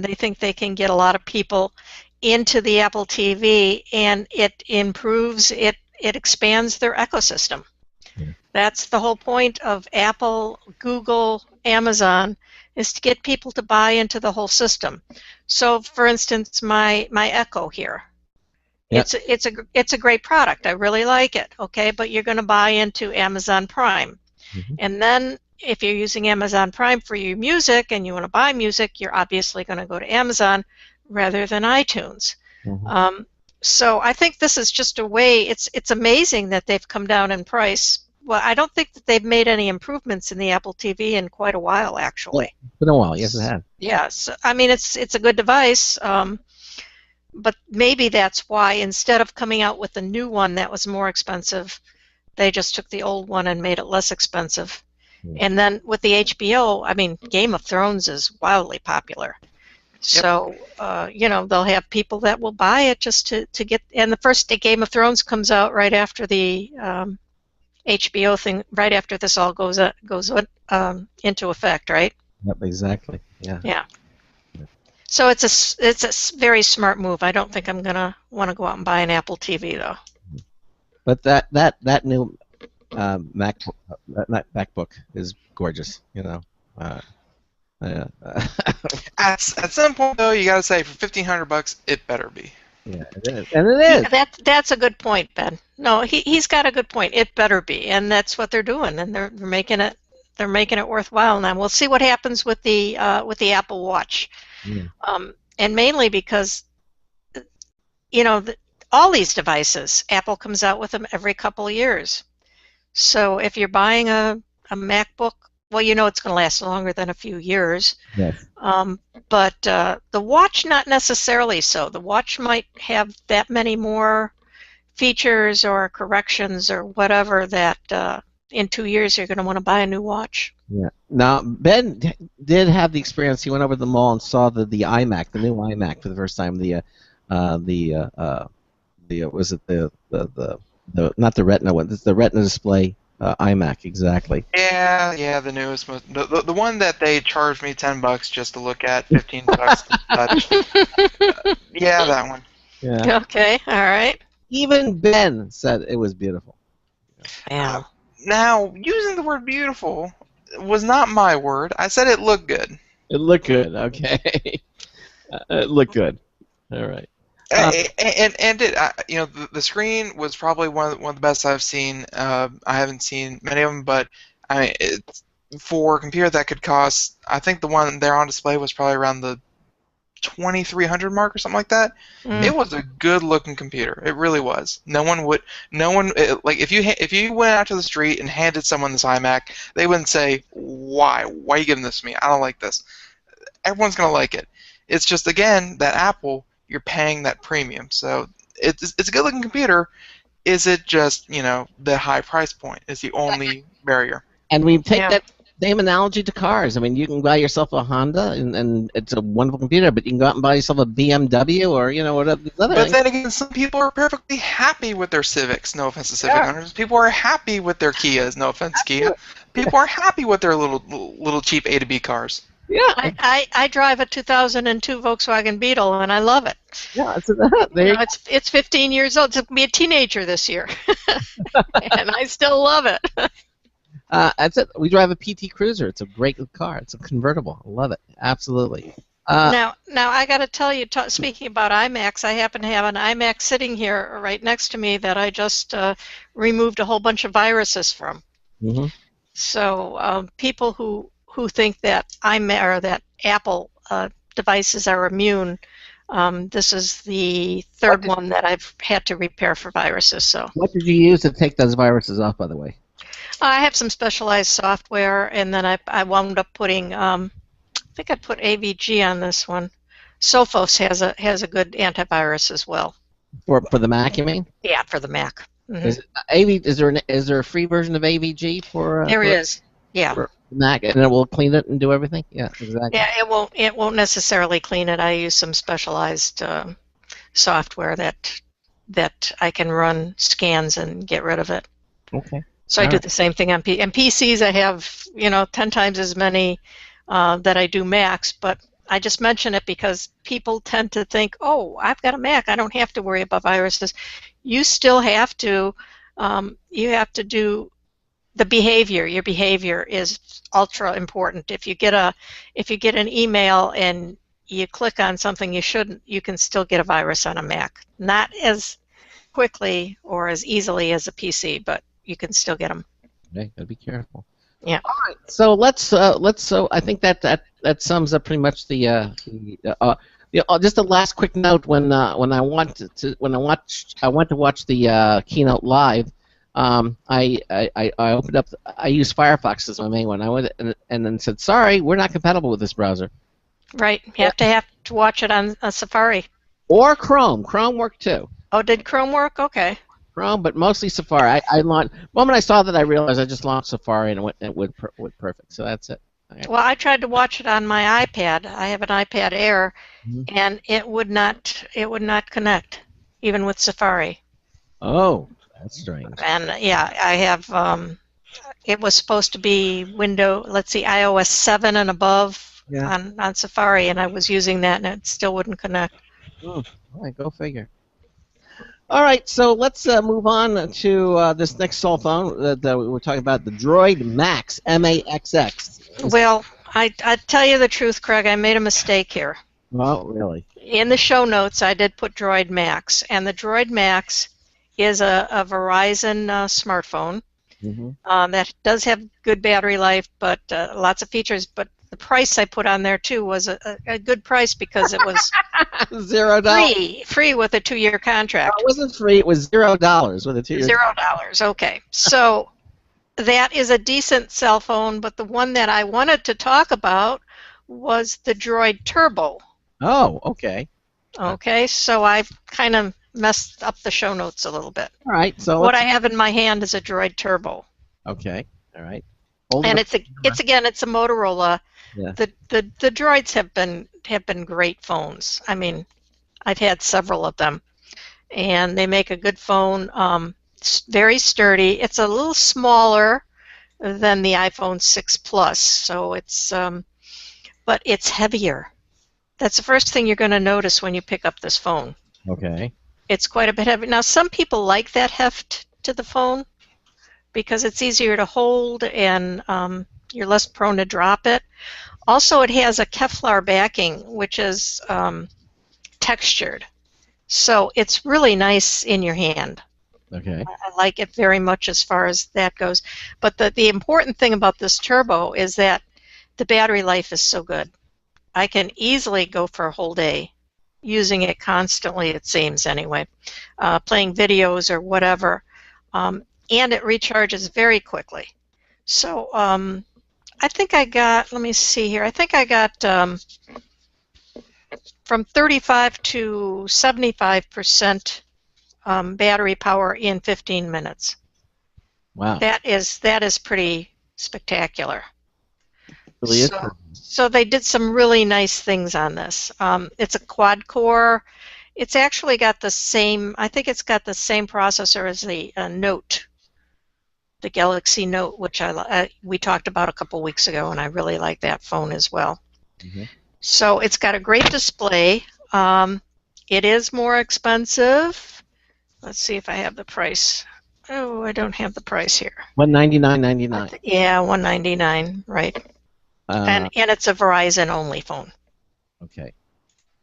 They think they can get a lot of people into the Apple TV, and it improves it expands their ecosystem. Yeah. That's the whole point of Apple, Google, Amazon, is to get people to buy into the whole system. So, for instance, my Echo here. Yep. It's a great product. I really like it. Okay, but you're going to buy into Amazon Prime, and then if you're using Amazon Prime for your music and you want to buy music, you're obviously going to go to Amazon rather than iTunes. So I think this is just a way. It's amazing that they've come down in price. Well, I don't think that they've made any improvements in the Apple TV in quite a while, actually. It's been a while. Yes, it has. Yes, I mean it's a good device. But maybe that's why instead of coming out with a new one that was more expensive, they just took the old one and made it less expensive. Yeah. And then with the HBO, I mean, Game of Thrones is wildly popular. So, they'll have people that will buy it just to get... And the first Game of Thrones comes out right after the HBO thing, right after this all goes into effect, right? Yep, exactly. Yeah. Yeah. So it's a very smart move. I don't think I'm gonna want to go out and buy an Apple TV though. But that new MacBook is gorgeous. At some point though, you gotta say for $1,500, it better be. Yeah, it is, and it is. Yeah, that's a good point, Ben. No, he's got a good point. It better be, and that's what they're doing, and they're making it worthwhile. Now we'll see what happens with the Apple Watch. Yeah. And mainly because, all these devices, Apple comes out with them every couple of years. So if you're buying a MacBook, well, it's going to last longer than a few years. Yes. But the watch, not necessarily so. The watch might have that many more features or corrections or whatever that in 2 years you're going to want to buy a new watch. Yeah. Now, Ben did have the experience. He went over to the mall and saw the iMac, the new iMac for the first time. Was it the not the Retina one? It's the Retina display iMac, exactly. Yeah, the newest, the one that they charged me $10 just to look at, $15 to touch. Yeah, that one. Yeah. Okay. All right. Even Ben said it was beautiful. Yeah. Now, using the word beautiful was not my word. I said it looked good. It looked good, okay. It looked good. All right. The screen was probably one of the best I've seen. I haven't seen many of them, but for a computer that could cost, I think the one there on display was probably around the 2300 mark or something like that. Mm. It was a good looking computer. It really was. Like if you went out to the street and handed someone this iMac, they wouldn't say, why are you giving this to me? I don't like this. Everyone's gonna like it. It's just, again, that Apple, you're paying that premium. So it's a good looking computer. Is it just, the high price point is the only barrier? And we take Yeah. that same analogy to cars. I mean, you can buy yourself a Honda, and it's a wonderful computer, but you can go out and buy yourself a BMW or, whatever these other But things. then again, some people are perfectly happy with their Civics. No offense to Civic Yeah. owners. People are happy with their Kias. No offense, Kia. People are happy with their little cheap A to B cars. Yeah, I drive a 2002 Volkswagen Beetle, and I love it. yeah, it's that. There you go. It's 15 years old. It's going to be a teenager this year, and I still love it. That's it. We drive a PT Cruiser. It's a great car. It's a convertible. I love it. Absolutely. Now I got to tell you, speaking about iMacs, I happen to have an iMac sitting here right next to me that I just removed a whole bunch of viruses from. Mm-hmm. So people who think that that Apple devices are immune, this is the third one that I've had to repair for viruses. So What did you use to take those viruses off, by the way? I have some specialized software, and then I wound up putting I think I put AVG on this one. Sophos has a good antivirus as well. For the Mac, you mean? Yeah, for the Mac. Mhm. Is there a free version of AVG for? There for, is. Yeah. For Mac, and it will clean it and do everything. Yeah, exactly. Yeah, it won't necessarily clean it. I use some specialized software that I can run scans and get rid of it. Okay. So I All do right. the same thing on PCs. I have 10 times as many that I do Macs, but I just mention it because people tend to think, oh, I've got a Mac, I don't have to worry about viruses. You still have to. You have to do the behavior. Your behavior is ultra important. If you get an email and you click on something you shouldn't, you can still get a virus on a Mac. Not as quickly or as easily as a PC, but you can still get them. Okay, gotta be careful. Yeah. All right. So let's. So I think that sums up pretty much the. Just a last quick note. When I went to watch the keynote live, I opened up. I used Firefox as my main one. I went and then said, "Sorry, we're not compatible with this browser." Right. You have to watch it on Safari. Or Chrome. Chrome worked too. Oh, did Chrome work? Okay. Chrome, but mostly Safari. The moment I saw that, I realized I just launched Safari and it went perfect. So that's it. Okay. Well, I tried to watch it on my iPad. I have an iPad Air, Mhm. and it would not connect, even with Safari. Oh, that's strange. And yeah, I have. It was supposed to be iOS 7 and above on Safari, and I was using that, and it still wouldn't connect. All right, go figure. All right, so let's move on to this next cell phone that we were talking about, the Droid Max, MAXX. Well, I tell you the truth, Craig, I made a mistake here. Oh, really? In the show notes, I did put Droid Max, and the Droid Max is a Verizon smartphone that does have good battery life, but lots of features. But the price I put on there too was a good price because it was $0. free with a 2-year contract. No, it wasn't free. It was $0 with a 2-year. $0. Okay, so that is a decent cell phone, but the one that I wanted to talk about was the Droid Turbo. Oh, okay. Okay, so I've kind of messed up the show notes a little bit. All right, so What I have in my hand is a Droid Turbo. Okay, all right. And it's a Motorola. Yeah. The Droids have been great phones. I mean, I've had several of them, and they make a good phone. Very sturdy. It's a little smaller than the iPhone 6 Plus, so but it's heavier. That's the first thing you're going to notice when you pick up this phone. Okay. It's quite a bit heavy. Now, some people like that heft to the phone because it's easier to hold and you're less prone to drop it. Also, it has a Kevlar backing, which is textured. So it's really nice in your hand. Okay. I like it very much as far as that goes. But the important thing about this Turbo is that the battery life is so good. I can easily go for a whole day using it constantly, it seems anyway, playing videos or whatever, and it recharges very quickly. So I think I got, let me see here, I think I got from 35 to 75% battery power in 15 minutes. Wow. That is pretty spectacular. Really is. So they did some really nice things on this. It's a quad core. It's actually got the same, I think it's got the same processor as the Note, the Galaxy Note, which we talked about a couple weeks ago, and I really like that phone as well. Mm-hmm. So it's got a great display. It is more expensive. Let's see if I have the price. Oh, I don't have the price here. $199.99. Yeah, $199, right. And it's a Verizon only phone. Okay.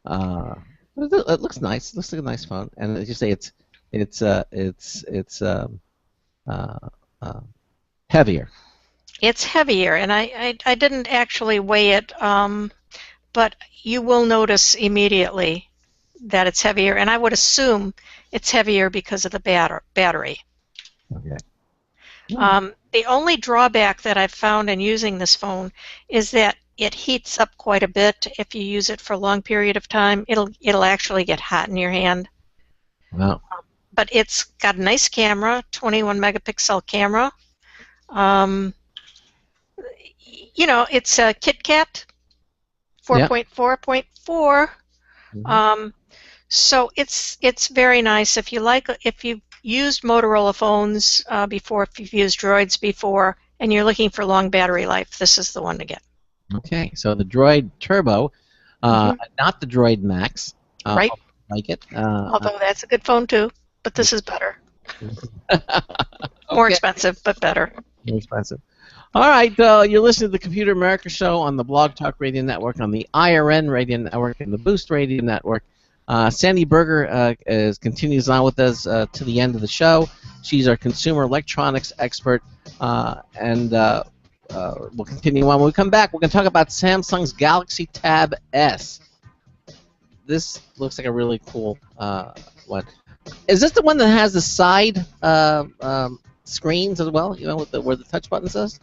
It looks nice. It looks like a nice phone. And as you say, it's heavier. It's heavier, and I didn't actually weigh it, but you will notice immediately that it's heavier, and I would assume it's heavier because of the battery. Okay. The only drawback that I've found in using this phone is that it heats up quite a bit. If you use it for a long period of time, it'll actually get hot in your hand. Wow. But it's got a nice camera, 21 megapixel camera. You know, it's a KitKat 4.4.4. Mm-hmm. So it's very nice. If you've used Motorola phones before, if you've used Droids before, and you're looking for long battery life, this is the one to get. Okay, so the Droid Turbo, not the Droid Max. Right. Like it. Although that's a good phone too, but this is better. More expensive, but better. More expensive. All right, you're listening to the Computer America Show on the Blog Talk Radio Network, on the IRN Radio Network, and the Boost Radio Network. Sandy Berger continues on with us to the end of the show. She's our consumer electronics expert, and we'll continue on. When we come back, we're going to talk about Samsung's Galaxy Tab S. This looks like a really cool one. Is this the one that has the side screens as well? You know, where the touch button says?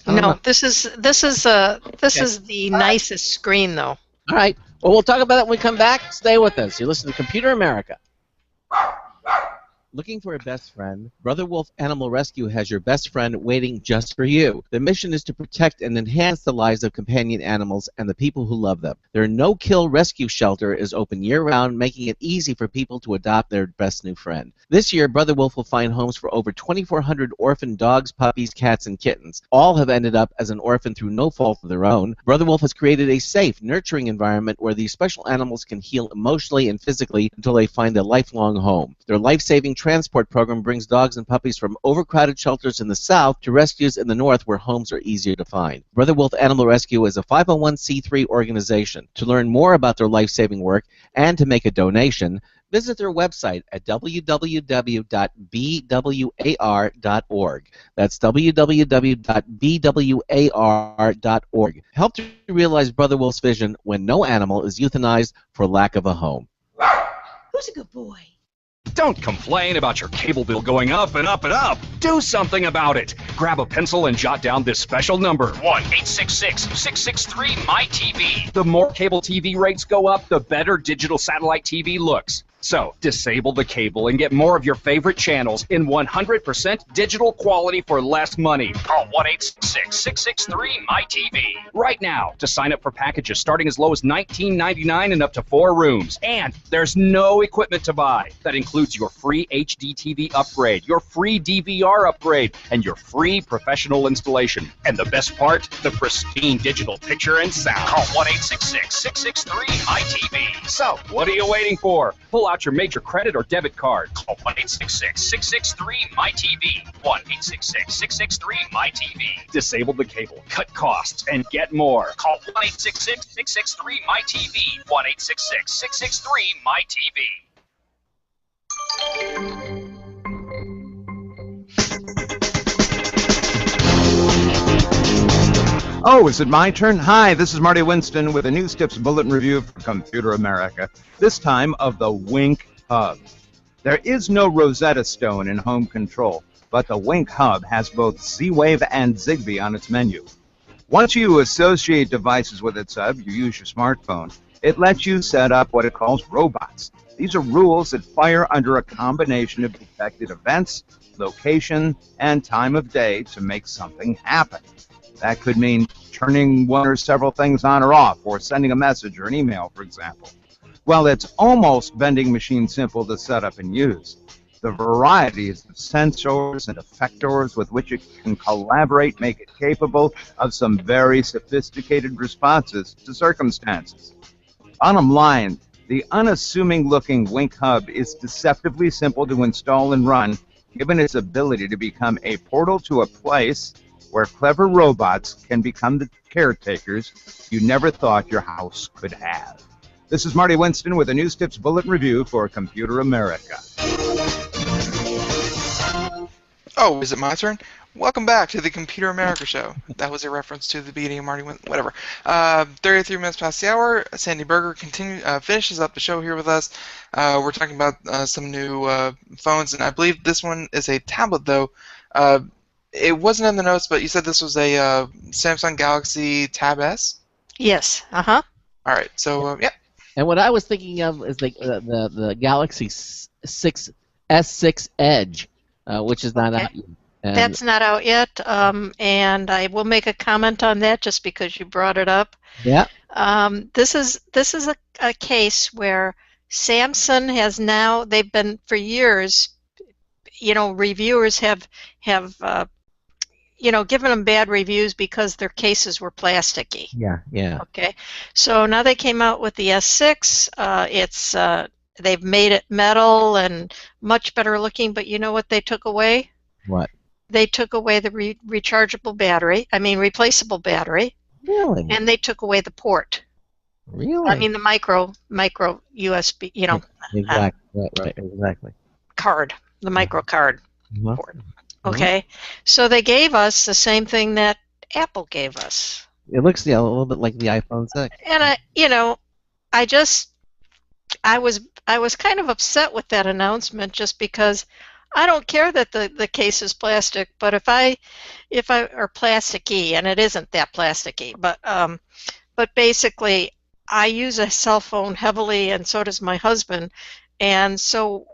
No, this is the nicest screen though. All right. Well, we'll talk about that when we come back. Stay with us. You're listening to Computer America. Looking for a best friend? Brother Wolf Animal Rescue has your best friend waiting just for you. The mission is to protect and enhance the lives of companion animals and the people who love them. Their no-kill rescue shelter is open year-round, making it easy for people to adopt their best new friend. This year, Brother Wolf will find homes for over 2,400 orphan dogs, puppies, cats, and kittens. All have ended up as an orphan through no fault of their own. Brother Wolf has created a safe, nurturing environment where these special animals can heal emotionally and physically until they find a lifelong home. Their life-saving transport program brings dogs and puppies from overcrowded shelters in the south to rescues in the north where homes are easier to find. Brother Wolf Animal Rescue is a 501c3 organization. To learn more about their life-saving work and to make a donation, visit their website at www.bwar.org. That's www.bwar.org. Help to realize Brother Wolf's vision when no animal is euthanized for lack of a home. Who's a good boy? Don't complain about your cable bill going up and up and up. Do something about it. Grab a pencil and jot down this special number. 1-866-663-MY-TV. The more cable TV rates go up, the better digital satellite TV looks. So, disable the cable and get more of your favorite channels in 100% digital quality for less money. Call 1-866-663-MY-TV right now to sign up for packages starting as low as $19.99 and up to 4 rooms. And there's no equipment to buy. That includes your free HD TV upgrade, your free DVR upgrade, and your free professional installation. And the best part, the pristine digital picture and sound. Call 1-866-663-MY-TV. So, what are you waiting for? Pull out your major credit or debit card. Call 1-866-663-MY-TV. 1-866-663-MY-TV. Disable the cable, cut costs, and get more. Call 1-866-663-MY-TV. 1-866-663-MY-TV. Oh, is it my turn? Hi, this is Marty Winston with a News Tips Bulletin Review for Computer America, this time of the Wink Hub. There is no Rosetta Stone in home control, but the Wink Hub has both Z-Wave and Zigbee on its menu. Once you associate devices with its hub, you use your smartphone, it lets you set up what it calls robots. These are rules that fire under a combination of detected events, location, and time of day to make something happen. That could mean turning one or several things on or off, or sending a message or an email, for example. Well, it's almost vending machine simple to set up and use. The varieties of sensors and effectors with which it can collaborate make it capable of some very sophisticated responses to circumstances. Bottom line, the unassuming-looking Wink Hub is deceptively simple to install and run, given its ability to become a portal to a place where clever robots can become the caretakers you never thought your house could have. This is Marty Winston with a News Tips Bulletin Review for Computer America. Oh, is it my turn? Welcome back to the Computer America Show. That was a reference to the beating of Marty Winston, whatever. 33 minutes past the hour, Sandy Berger finishes up the show here with us. We're talking about some new phones, and I believe this one is a tablet, though. It wasn't in the notes, but you said this was a Samsung Galaxy Tab S? Yes. Uh-huh. All right. So, yeah. And what I was thinking of is the Galaxy S6 Edge, which is not out yet. And that's not out yet, and I will make a comment on that just because you brought it up. Yeah. This is a case where Samsung has now, they've been for years, reviewers have given them bad reviews because their cases were plasticky. Yeah. Okay, so now they came out with the S6. They've made it metal and much better looking, but you know what they took away? What? They took away the replaceable battery. Really? And they took away the port. Really? I mean the micro USB, Exactly. Right. Exactly. card, the micro card Mhm. port. Okay, so they gave us the same thing that Apple gave us. It looks a little bit like the iPhone 6. And I was kind of upset with that announcement just because I don't care that the case is plastic, but if I or plasticky, and it isn't that plasticky, but basically I use a cell phone heavily, and so does my husband, and so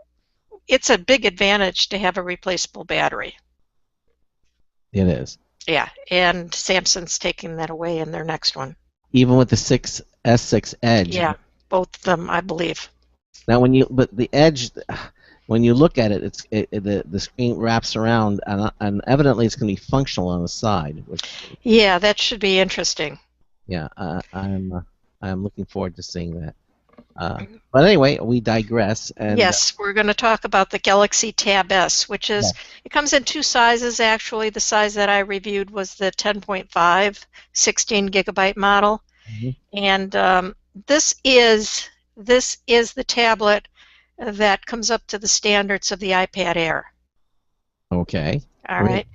it's a big advantage to have a replaceable battery. It is. Yeah, and Samsung's taking that away in their next one. Even with the S6 Edge. Yeah, both of them, I believe. Now, but the Edge, when you look at it, the screen wraps around, and evidently it's going to be functional on the side. Yeah, that should be interesting. Yeah, I'm looking forward to seeing that. But anyway, we digress. And yes, we're going to talk about the Galaxy Tab S, which is, it comes in two sizes actually. The size that I reviewed was the 10.5, 16 gigabyte model. Mm-hmm. And this is the tablet that comes up to the standards of the iPad Air. Okay. All right.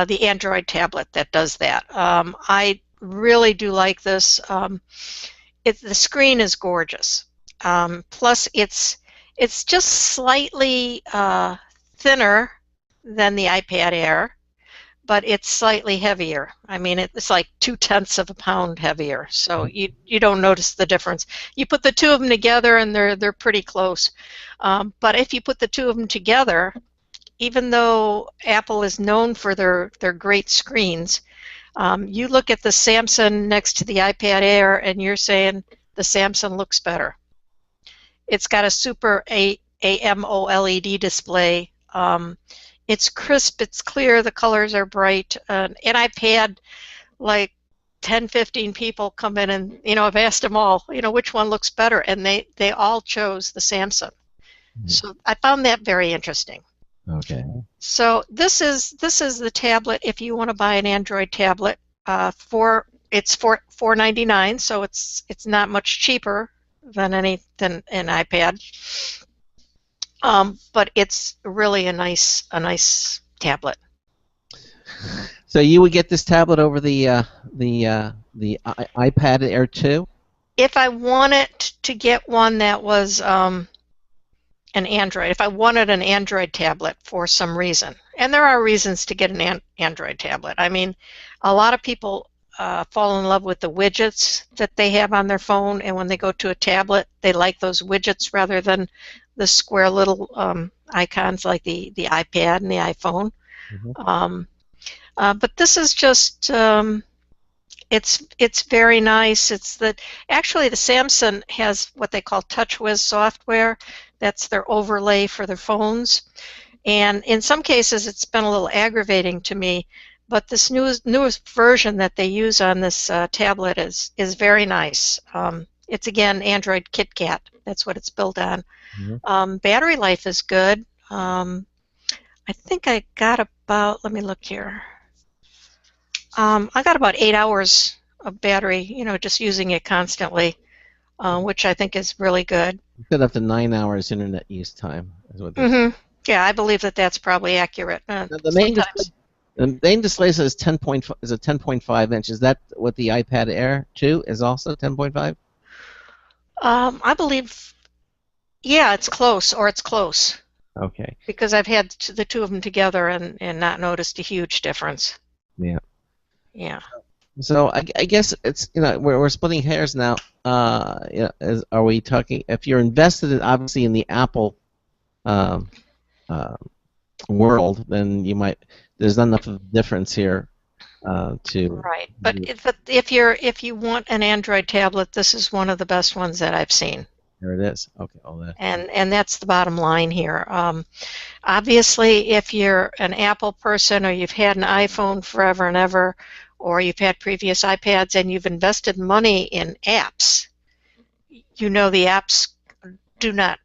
The Android tablet that does that. I really do like this. The screen is gorgeous. Plus, it's just slightly thinner than the iPad Air, but it's slightly heavier. I mean, it's like 0.2 of a pound heavier, so you don't notice the difference. You put the two of them together, and they're pretty close. But if you put the two of them together, even though Apple is known for their great screens, you look at the Samsung next to the iPad Air, and you're saying the Samsung looks better. It's got a Super AMOLED display. It's crisp, it's clear, the colors are bright, and I've had like 10, 15 people come in and, I've asked them all, which one looks better, and they all chose the Samsung. Mm-hmm. So I found that very interesting. Okay. So this is the tablet if you want to buy an Android tablet. It's $4.99, so it's not much cheaper than an iPad. But it's really a nice tablet. So you would get this tablet over the iPad Air 2? If I wanted to get one that was an Android, if I wanted an Android tablet for some reason, and there are reasons to get an Android tablet. I mean, a lot of people fall in love with the widgets that they have on their phone, and when they go to a tablet, they like those widgets rather than the square little icons like the iPad and the iPhone. Mm-hmm. But this is just it's very nice. It's that actually the Samsung has what they call TouchWiz software. That's their overlay for their phones, and in some cases it's been a little aggravating to me. But this newest version that they use on this tablet is very nice. It's again Android KitKat. That's what it's built on. Mm-hmm. Battery life is good. I think I got about, let me look here. I got about 8 hours of battery, you know, just using it constantly, which I think is really good. You said up to 9 hours internet use time. Is what Yeah, I believe that that's probably accurate. The main display says 10.5 inch. Is that what the iPad Air 2 is also 10.5? I believe, yeah, it's close, or it's close. Okay. Because I've had the two of them together and not noticed a huge difference. Yeah. Yeah. So I guess it's, you know, we're splitting hairs now. You know, are we talking, if you're invested in, obviously in the Apple world, then you might, there's not enough of a difference here to. Right, but if you want an Android tablet, this is one of the best ones that I've seen. There it is. Okay, all that. And that's the bottom line here. Obviously, if you're an Apple person or you've had an iPhone forever and ever, or you've had previous iPads and you've invested money in apps, you know the apps do not.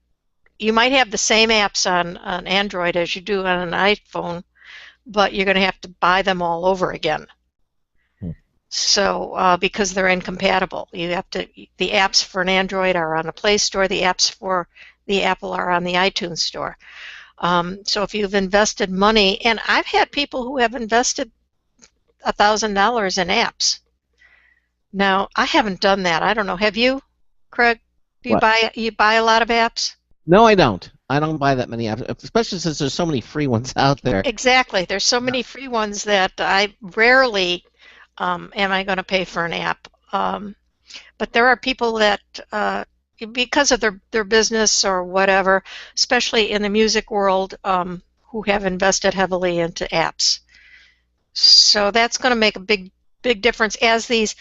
You might have the same apps on Android as you do on an iPhone, but you're going to have to buy them all over again. So because they're incompatible, you have to. The apps for an Android are on the Play Store. The apps for the Apple are on the iTunes Store. So if you've invested money, and I've had people who have invested $1,000 in apps. Now I haven't done that. I don't know. Have you, Craig? Do you buy a lot of apps? No, I don't. I don't buy that many apps, especially since there's so many free ones out there. Exactly. There's so many free ones that I rarely am I going to pay for an app. But there are people that, because of their business or whatever, especially in the music world, who have invested heavily into apps. So that's going to make a big difference as these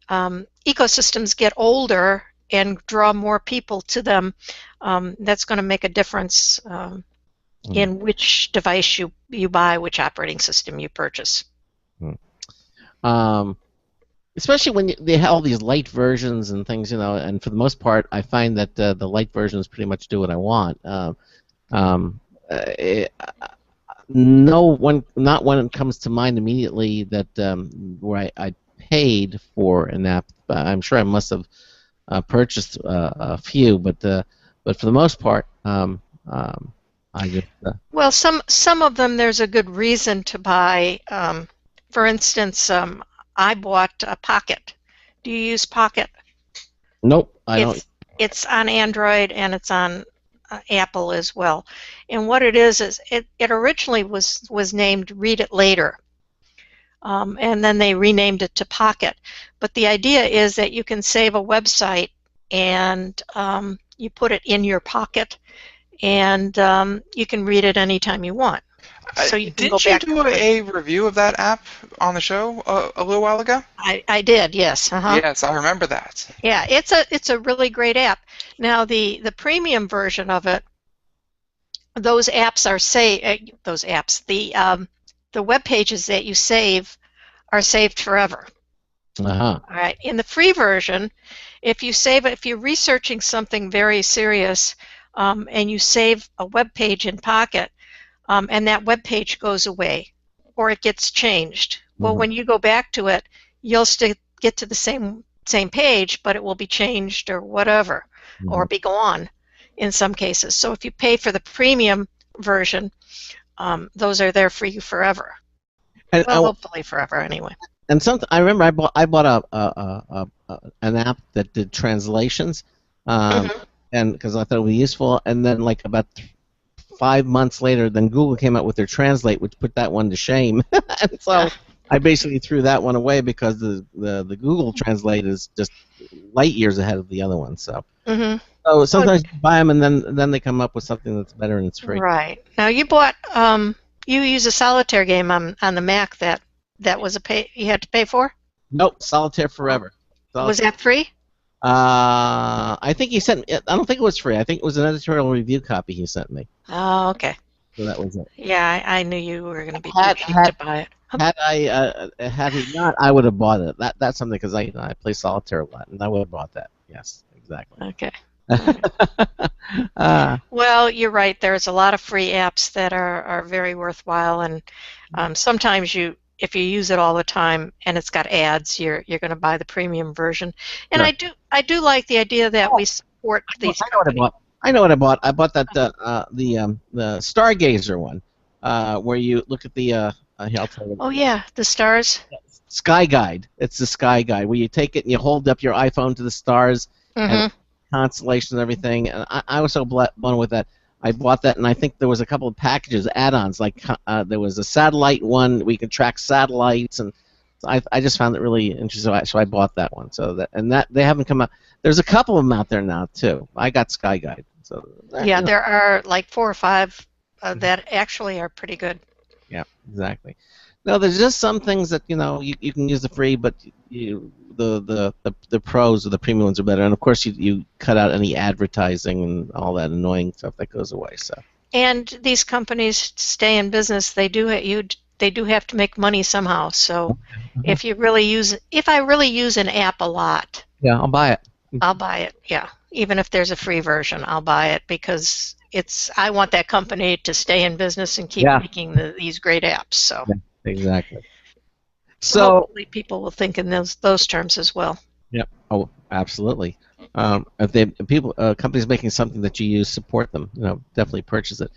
ecosystems get older and draw more people to them. That's going to make a difference in which device you buy, which operating system you purchase. Especially when they have all these light versions and things, you know, and for the most part, I find that the light versions pretty much do what I want. Not one comes to mind immediately that where I paid for an app. I'm sure I must have purchased a few, but for the most part, I just. Well, some of them there's a good reason to buy. For instance, I bought a Pocket. Do you use Pocket? Nope, I don't. It's on Android and it's on Apple as well. And what it is it originally was named Read It Later. And then they renamed it to Pocket. But the idea is that you can save a website and you put it in your pocket and you can read it anytime you want. So you can Didn't you do a review of that app on the show a little while ago? I did, yes. Yes, I remember that. Yeah, it's a really great app. Now the premium version of it, those apps are the web pages that you save are saved forever. All right. In the free version, if you're researching something very serious, and you save a web page in Pocket, and that web page goes away, or it gets changed. Well, when you go back to it, you'll still get to the same page, but it will be changed or whatever, or be gone in some cases. So if you pay for the premium version, those are there for you forever. And, Well, hopefully forever anyway. and I remember I bought an app that did translations, and because I thought it would be useful. And then like about 5 months later, then Google came out with their Translate, which put that one to shame. And so I basically threw that one away because the Google Translate is just light years ahead of the other one. So. So sometimes you buy them and then they come up with something that's better and it's free. Right. Now you bought you use a solitaire game on the Mac that was you had to pay for? Nope, Solitaire Forever. Was that free? I think he sent. I don't think it was free. I think it was an editorial review copy he sent me. Oh, okay. So that was it. Yeah, I knew you were going to be too cheap to buy it. Had he not, I would have bought it. That's something because I play Solitaire a lot, and I would have bought that. Yes, exactly. Okay. Well, you're right. There's a lot of free apps that are very worthwhile, and sometimes if you use it all the time and it's got ads, you're going to buy the premium version. And Sure. I do like the idea that we support these. I know what I bought. I bought that the Stargazer one, where you look at the. Here, I'll tell you. Oh yeah, the stars. Sky Guide. It's the Sky Guide where you take it and you hold up your iPhone to the stars. And constellation and everything, and I was so blown with that. I bought that, and I think there was a couple of packages, add-ons, like there was a satellite one we could track satellites, and so I just found it really interesting. So I bought that one. So that they haven't come out. There's a couple of them out there now too. I got Sky Guide. So yeah, there are like 4 or 5 that actually are pretty good. Yeah, exactly. No, there's just some things that you can use the free, but the pros or the premium ones are better, and of course you cut out any advertising and all that annoying stuff that goes away. So. And these companies to stay in business, they do have to make money somehow. So if I really use an app a lot, yeah, I'll buy it. I'll buy it. Yeah, even if there's a free version, I'll buy it because I want that company to stay in business and keep making these great apps. So. Yeah, exactly. So hopefully people will think in those terms as well. Yep. Oh, absolutely. If companies making something that you use, support them. Definitely purchase it.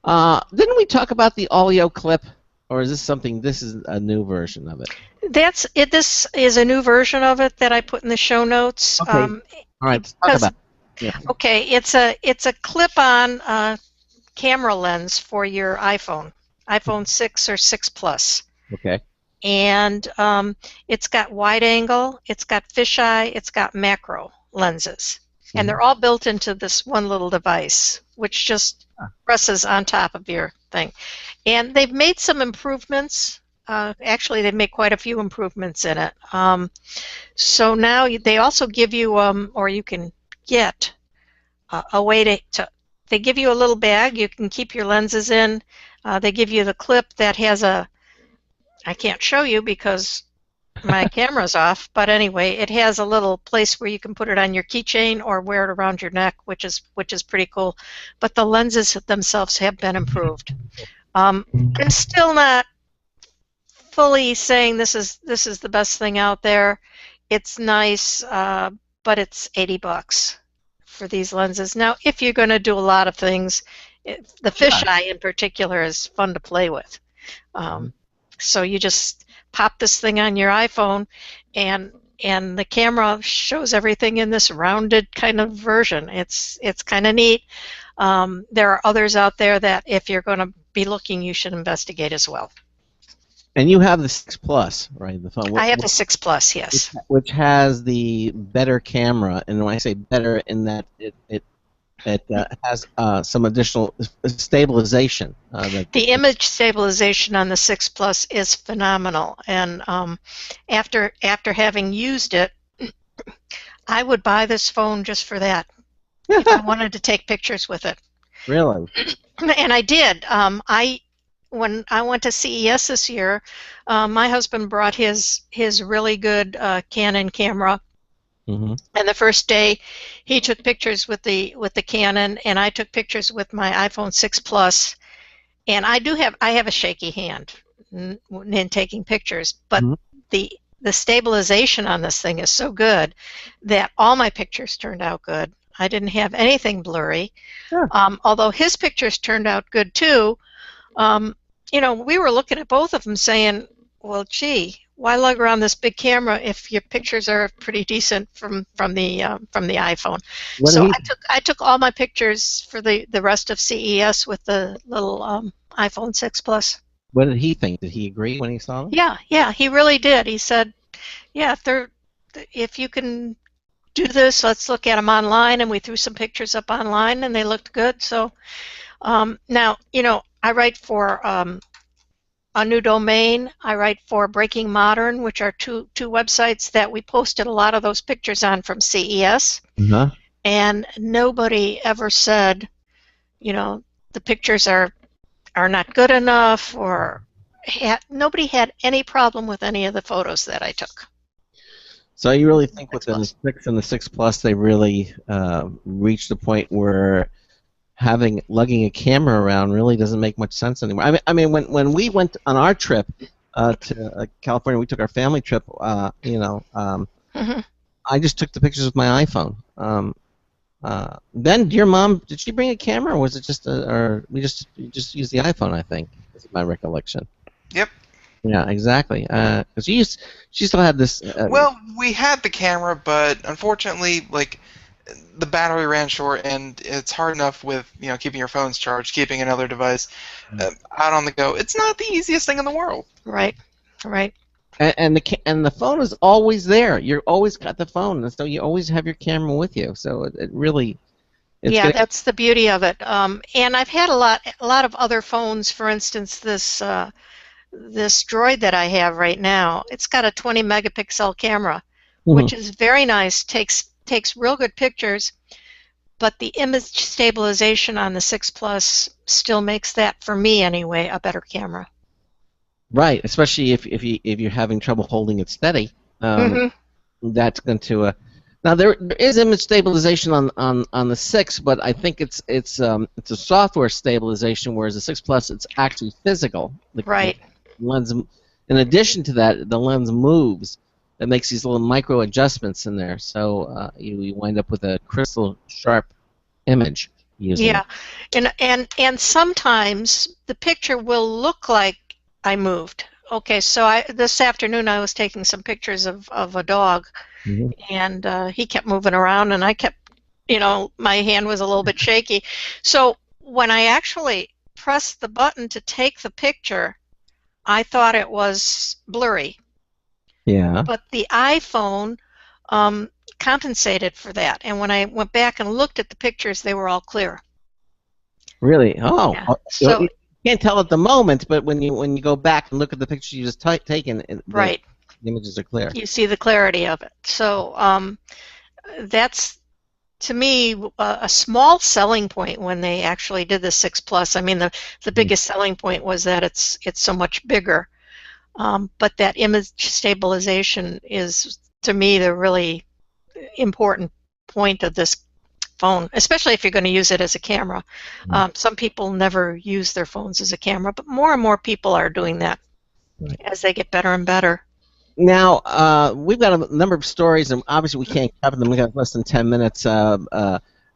Didn't we talk about the Olio clip, or is this something? This is a new version of it. That's it. This is a new version of it that I put in the show notes. Okay. All right. Let's talk about it. Yeah. Okay. It's a clip-on camera lens for your iPhone 6 or 6 Plus. Okay. And it's got wide angle, it's got fisheye, it's got macro lenses. And they're all built into this one little device, which just presses on top of your thing. And they've made some improvements. Actually, they've made quite a few improvements in it. So now they also give you, or you can get a way to they give you a little bag you can keep your lenses in. They give you the clip that has I can't show you because my camera's off, but anyway, it has a little place where you can put it on your keychain or wear it around your neck, which is pretty cool. But the lenses themselves have been improved. I'm still not fully saying this is the best thing out there. It's nice, but it's $80 for these lenses. Now, if you're going to do a lot of things, the fisheye in particular is fun to play with. So you just pop this thing on your iPhone, and the camera shows everything in this rounded kind of version. It's kind of neat. There are others out there that if you're going to be looking, you should investigate as well. And you have the 6 Plus, right? The phone. I have the 6 Plus, yes. Which has the better camera, and when I say better, in that it has some additional stabilization. The image stabilization on the 6 Plus is phenomenal, and after having used it, I would buy this phone just for that. If I wanted to take pictures with it. Really? And I did. When I went to CES this year, my husband brought his really good Canon camera. Mm-hmm. And the first day, he took pictures with the Canon, and I took pictures with my iPhone 6 Plus. And I have a shaky hand in taking pictures, but the stabilization on this thing is so good that all my pictures turned out good. I didn't have anything blurry. Sure. Although his pictures turned out good too. We were looking at both of them saying, well, gee, why lug around this big camera if your pictures are pretty decent from the iPhone? What did So he? I took all my pictures for the rest of CES with the little iPhone 6 Plus. What did he think? Did he agree when he saw them? Yeah, he really did. He said, yeah, if you can do this, let's look at them online, and we threw some pictures up online, and they looked good. So now, I write for A New Domain. I write for Breaking Modern, which are two websites that we posted a lot of those pictures on from CES. Uh-huh. And nobody ever said, the pictures are not good enough, or nobody had any problem with any of the photos that I took. So you really think with the 6 and the 6 Plus, they really reached the point where lugging a camera around really doesn't make much sense anymore? I mean, when we went on our trip to California, we took our family trip. Mm-hmm. I just took the pictures with my iPhone. Ben, your mom, did she bring a camera, or was it just or we just used the iPhone? I think is my recollection. Yep. Yeah, exactly. Because she still had this. Well, we had the camera, but unfortunately, the battery ran short, and it's hard enough with keeping your phones charged, keeping another device out on the go. It's not the easiest thing in the world. Right. And the phone is always there. You're always got the phone, and so you always have your camera with you. So it really. That's the beauty of it. And I've had a lot of other phones. For instance, this Droid that I have right now. It's got a 20 megapixel camera, which is very nice. Takes real good pictures, but the image stabilization on the 6 Plus still makes that, for me anyway, a better camera. Right, especially if you're having trouble holding it steady. That's going to. Now there is image stabilization on the 6, but I think it's a software stabilization, whereas the 6 Plus it's actually physical. Right. The lens. In addition to that, the lens moves. It makes these little micro adjustments in there, so you wind up with a crystal sharp image. Yeah, and sometimes the picture will look like I moved. Okay, so this afternoon I was taking some pictures of a dog, and he kept moving around, and I kept, my hand was a little bit shaky. So when I actually pressed the button to take the picture, I thought it was blurry. Yeah. But the iPhone compensated for that, and when I went back and looked at the pictures, they were all clear. Really? Oh. Yeah. So you can't tell at the moment, but when you go back and look at the pictures you just taken, right, the images are clear. You see the clarity of it. So that's, to me, a small selling point when they actually did the 6 Plus. I mean, the biggest selling point was that it's so much bigger. But that image stabilization is, to me, the really important point of this phone, especially if you're going to use it as a camera. Some people never use their phones as a camera, but more and more people are doing that as they get better and better. Now, we've got a number of stories, and obviously we can't cover them. We've got less than 10 minutes.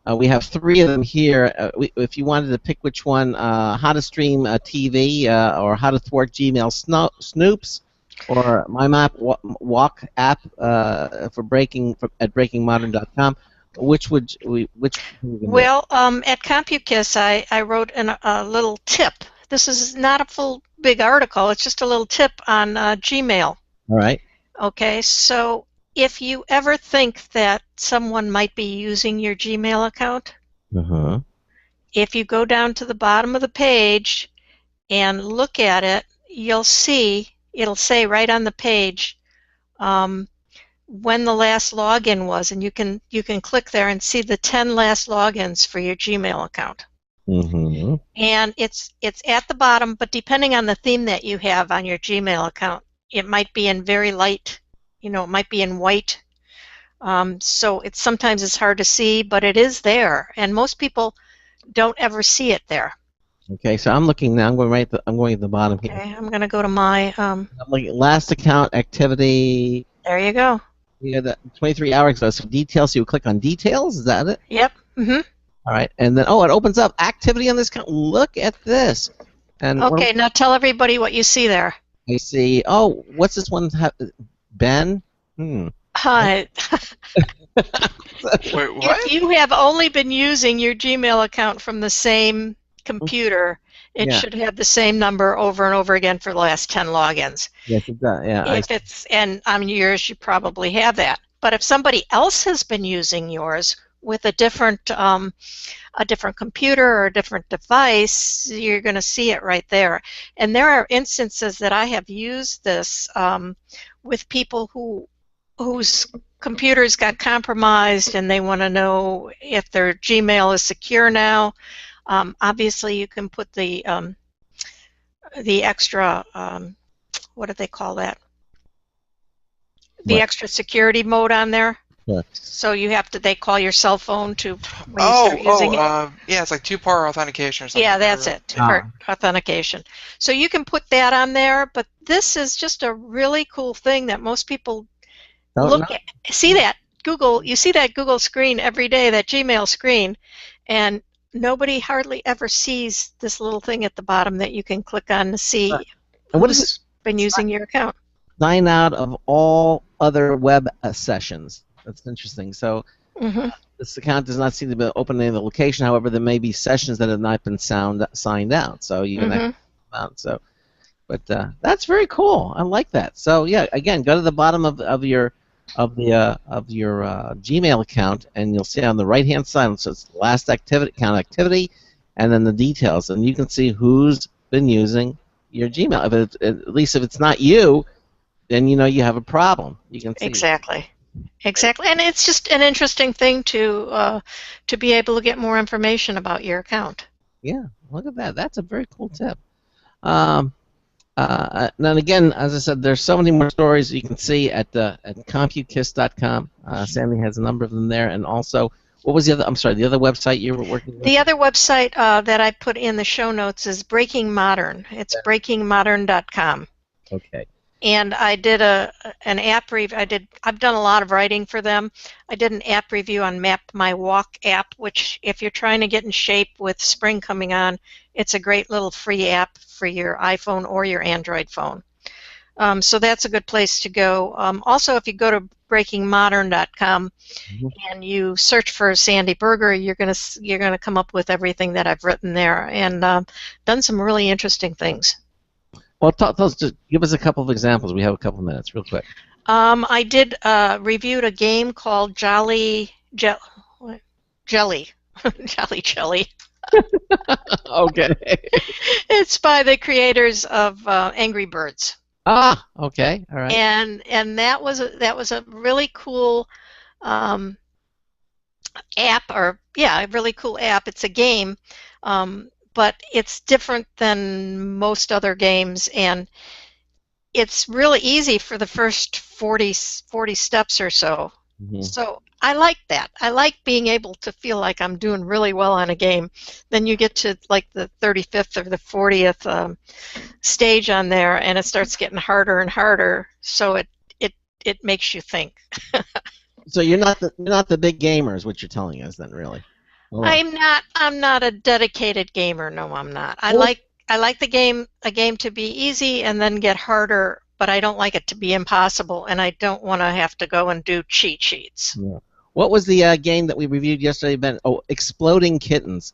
We have 3 of them here. If you wanted to pick which one, how to stream TV, or how to thwart Gmail snoops, or My Map Walk app at breakingmodern.com. Which Well, at CompuKiss, I wrote a little tip. This is not a full big article. It's just a little tip on Gmail. All right. Okay, so if you ever think that someone might be using your Gmail account, if you go down to the bottom of the page and look at it, you'll see it'll say right on the page when the last login was, and you can click there and see the 10 last logins for your Gmail account. And it's at the bottom, but depending on the theme that you have on your Gmail account, it might be in very light, it might be in white. So sometimes it's hard to see, but it is there, and most people don't ever see it there. Okay, so I'm looking now. I'm going at the bottom here. Okay, I'm going to go to my. I'm looking at last account activity. There you go. You got that 23 hours ago. So details. So you click on details. Is that it? Yep. All right, and then it opens up activity on this account. Look at this. And okay, now tell everybody what you see there. I see. Oh, what's this one? Ben? Hi. Wait, what? If you have only been using your Gmail account from the same computer, it Yeah. should have the same number over and over again for the last 10 logins. Yes, it does. Yeah. If it's, and on yours, you probably have that. But if somebody else has been using yours with a different computer or a different device, you're going to see it right there. And there are instances that I have used this with people whose computers got compromised and they want to know if their Gmail is secure now. Obviously, you can put the extra, what do they call that? The extra security mode on there. Yeah. So you have to, they call your cell phone to when you start using it. Yeah, it's like two-part authentication or something. Yeah, that's it, two-part authentication. So you can put that on there, but this is just a really cool thing that most people look at. See that Google, you see that Google screen every day, that Gmail screen, and nobody hardly ever sees this little thing at the bottom that you can click on to see And what is who's been using your account. Sign out of all other web sessions. That's interesting. So this account does not seem to be open in the location. However, there may be sessions that have not been signed out. So you can out. So, but that's very cool. I like that. So yeah, again, go to the bottom of your Gmail account, and you'll see on the right-hand side. So it's last activity, and then the details, and you can see who's been using your Gmail. At least if it's not you, then you know you have a problem. You can see Exactly, and it's just an interesting thing to be able to get more information about your account. Yeah, look at that. That's a very cool tip. And again, as I said, there's so many more stories you can see at CompuKiss.com. Sandy has a number of them there, and also, what was the other? I'm sorry, the other website you were working with? The other website that I put in the show notes is Breaking Modern. It's breakingmodern.com. Okay. And I did an app review. I've done a lot of writing for them. I did an app review on Map My Walk app, which if you're trying to get in shape with spring coming on, it's a great little free app for your iPhone or your Android phone. So that's a good place to go. Also, if you go to breakingmodern.com and you search for Sandy Berger, you're gonna come up with everything that I've written there, and done some really interesting things. Well, just give us a couple of examples. We have a couple of minutes, real quick. I did reviewed a game called Jelly. Jelly. Okay. It's by the creators of Angry Birds. Ah, okay, all right. And that was a really cool app, a really cool app. It's a game. But it's different than most other games, and it's really easy for the first 40 steps or so. So I like that. I like being able to feel like I'm doing really well on a game. Then you get to like the 35th or the 40th stage on there, and it starts getting harder and harder. So it makes you think. So you're not the big gamer, is what you're telling us, then, really? Oh. I'm not a dedicated gamer. No, I'm not. I like a game to be easy and then get harder, but I don't like it to be impossible, and I don't want to have to go and do cheat sheets. Yeah. What was the game that we reviewed yesterday, Ben? Oh, Exploding Kittens.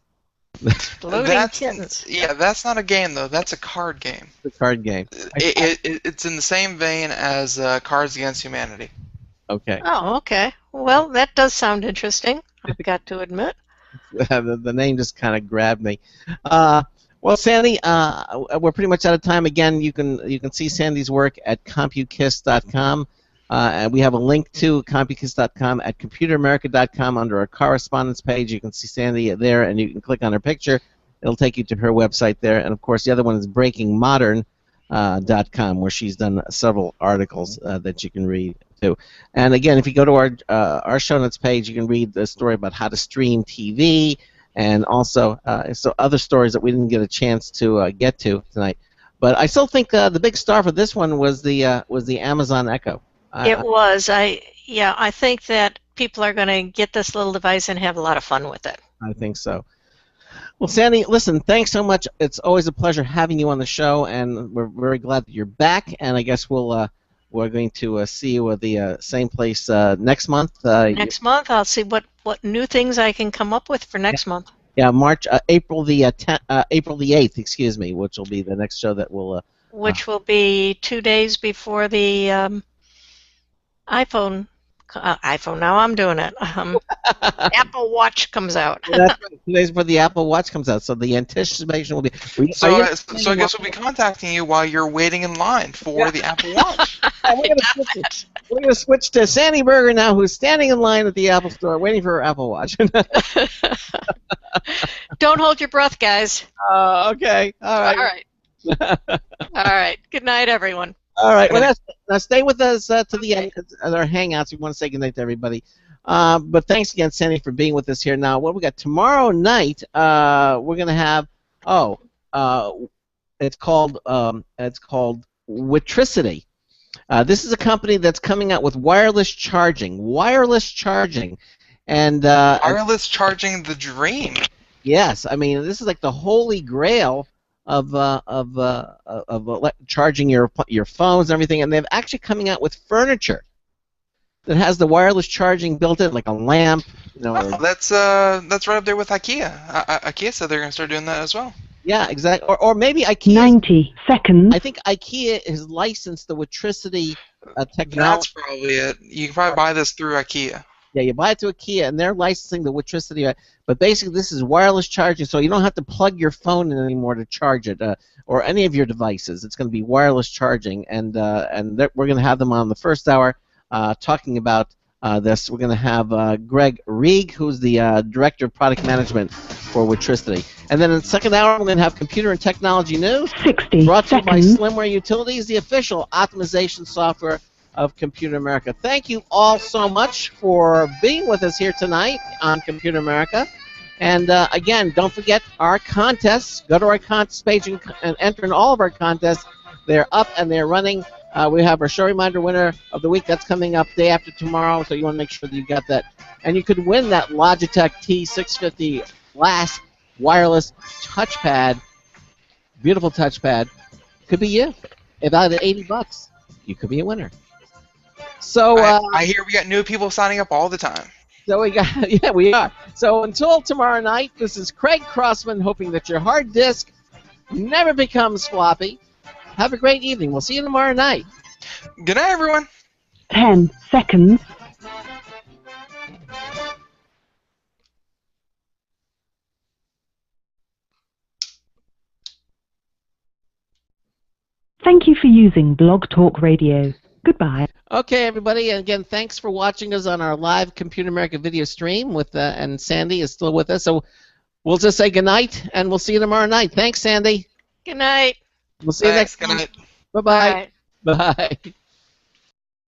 Exploding Kittens. Yeah, that's not a game though. That's a card game. The card game. It's in the same vein as Cards Against Humanity. Okay. Oh, okay. Well, that does sound interesting, I've got to admit. The name just kind of grabbed me. Well, Sandy, we're pretty much out of time. Again, you can see Sandy's work at CompuKiss.com. And we have a link to CompuKiss.com at ComputerAmerica.com under our correspondence page. You can see Sandy there, and you can click on her picture. It'll take you to her website there. And, of course, the other one is BreakingModern.com, where she's done several articles that you can read too. And again, if you go to our show notes page, you can read the story about how to stream TV, and also so other stories that we didn't get a chance to get to tonight. But I still think the big star for this one was the Amazon Echo. It was. I think that people are going to get this little device and have a lot of fun with it. I think so. Well, Sandy, listen, thanks so much. It's always a pleasure having you on the show, and we're very glad that you're back. And I guess we're going to see you at the same place next month. Next month, I'll see what new things I can come up with for next month. Yeah, April the 8th, excuse me, which will be the next show that will. Which will be 2 days before the iPhone. Now I'm doing it. Apple Watch comes out. That's right. 2 days before the Apple Watch comes out, so the anticipation will be. So I guess we'll be contacting you while you're waiting in line for the Apple Watch. We're going to switch to Sandy Berger now, who's standing in line at the Apple Store waiting for her Apple Watch. Don't hold your breath, guys. Okay. All right. All right. Good night, everyone. All right. Well, now stay with us to the end because our hangouts. We want to say goodnight to everybody. But thanks again, Sandy, for being with us here. Now, what we got tomorrow night? We're going to have. It's called Witricity. This is a company that's coming out with wireless charging. And wireless charging, the dream. Yes, I mean this is like the holy grail of charging your phones and everything. And they're actually coming out with furniture that has the wireless charging built in, like a lamp. That's right up there with IKEA. IKEA said they're going to start doing that as well. Yeah, exactly. Or maybe IKEA. 90 seconds. I think IKEA has licensed the Witricity technology. That's probably it. You can probably buy this through IKEA. Yeah, you buy it to IKEA, and they're licensing the Witricity. But basically, this is wireless charging, so you don't have to plug your phone in anymore to charge it, or any of your devices. It's going to be wireless charging, and we're going to have them on the first hour talking about this. We're going to have Greg Rieg, who's the Director of Product Management for Witricity. And then in the second hour, we're going to have Computer and Technology News, 60 brought to you by seconds. Slimware Utilities, the official optimization software of Computer America. Thank you all so much for being with us here tonight on Computer America. And again, don't forget our contests. Go to our contest page and enter in all of our contests. They're up and they're running. We have our show reminder winner of the week. That's coming up day after tomorrow, so you want to make sure that you got that. And you could win that Logitech T650 glass wireless touchpad. Beautiful touchpad. Could be you. About $80. You could be a winner. So I hear we got new people signing up all the time. So we are. So until tomorrow night, this is Craig Crossman hoping that your hard disk never becomes floppy. Have a great evening. We'll see you tomorrow night. Good night, everyone. 10 seconds. Thank you for using Blog Talk Radio. Goodbye. Okay, everybody, and again, thanks for watching us on our live Computer America video stream with and Sandy is still with us. So we'll just say goodnight, and we'll see you tomorrow night. Thanks, Sandy. Good night. We'll see you next time. Good night. Bye-bye. Bye.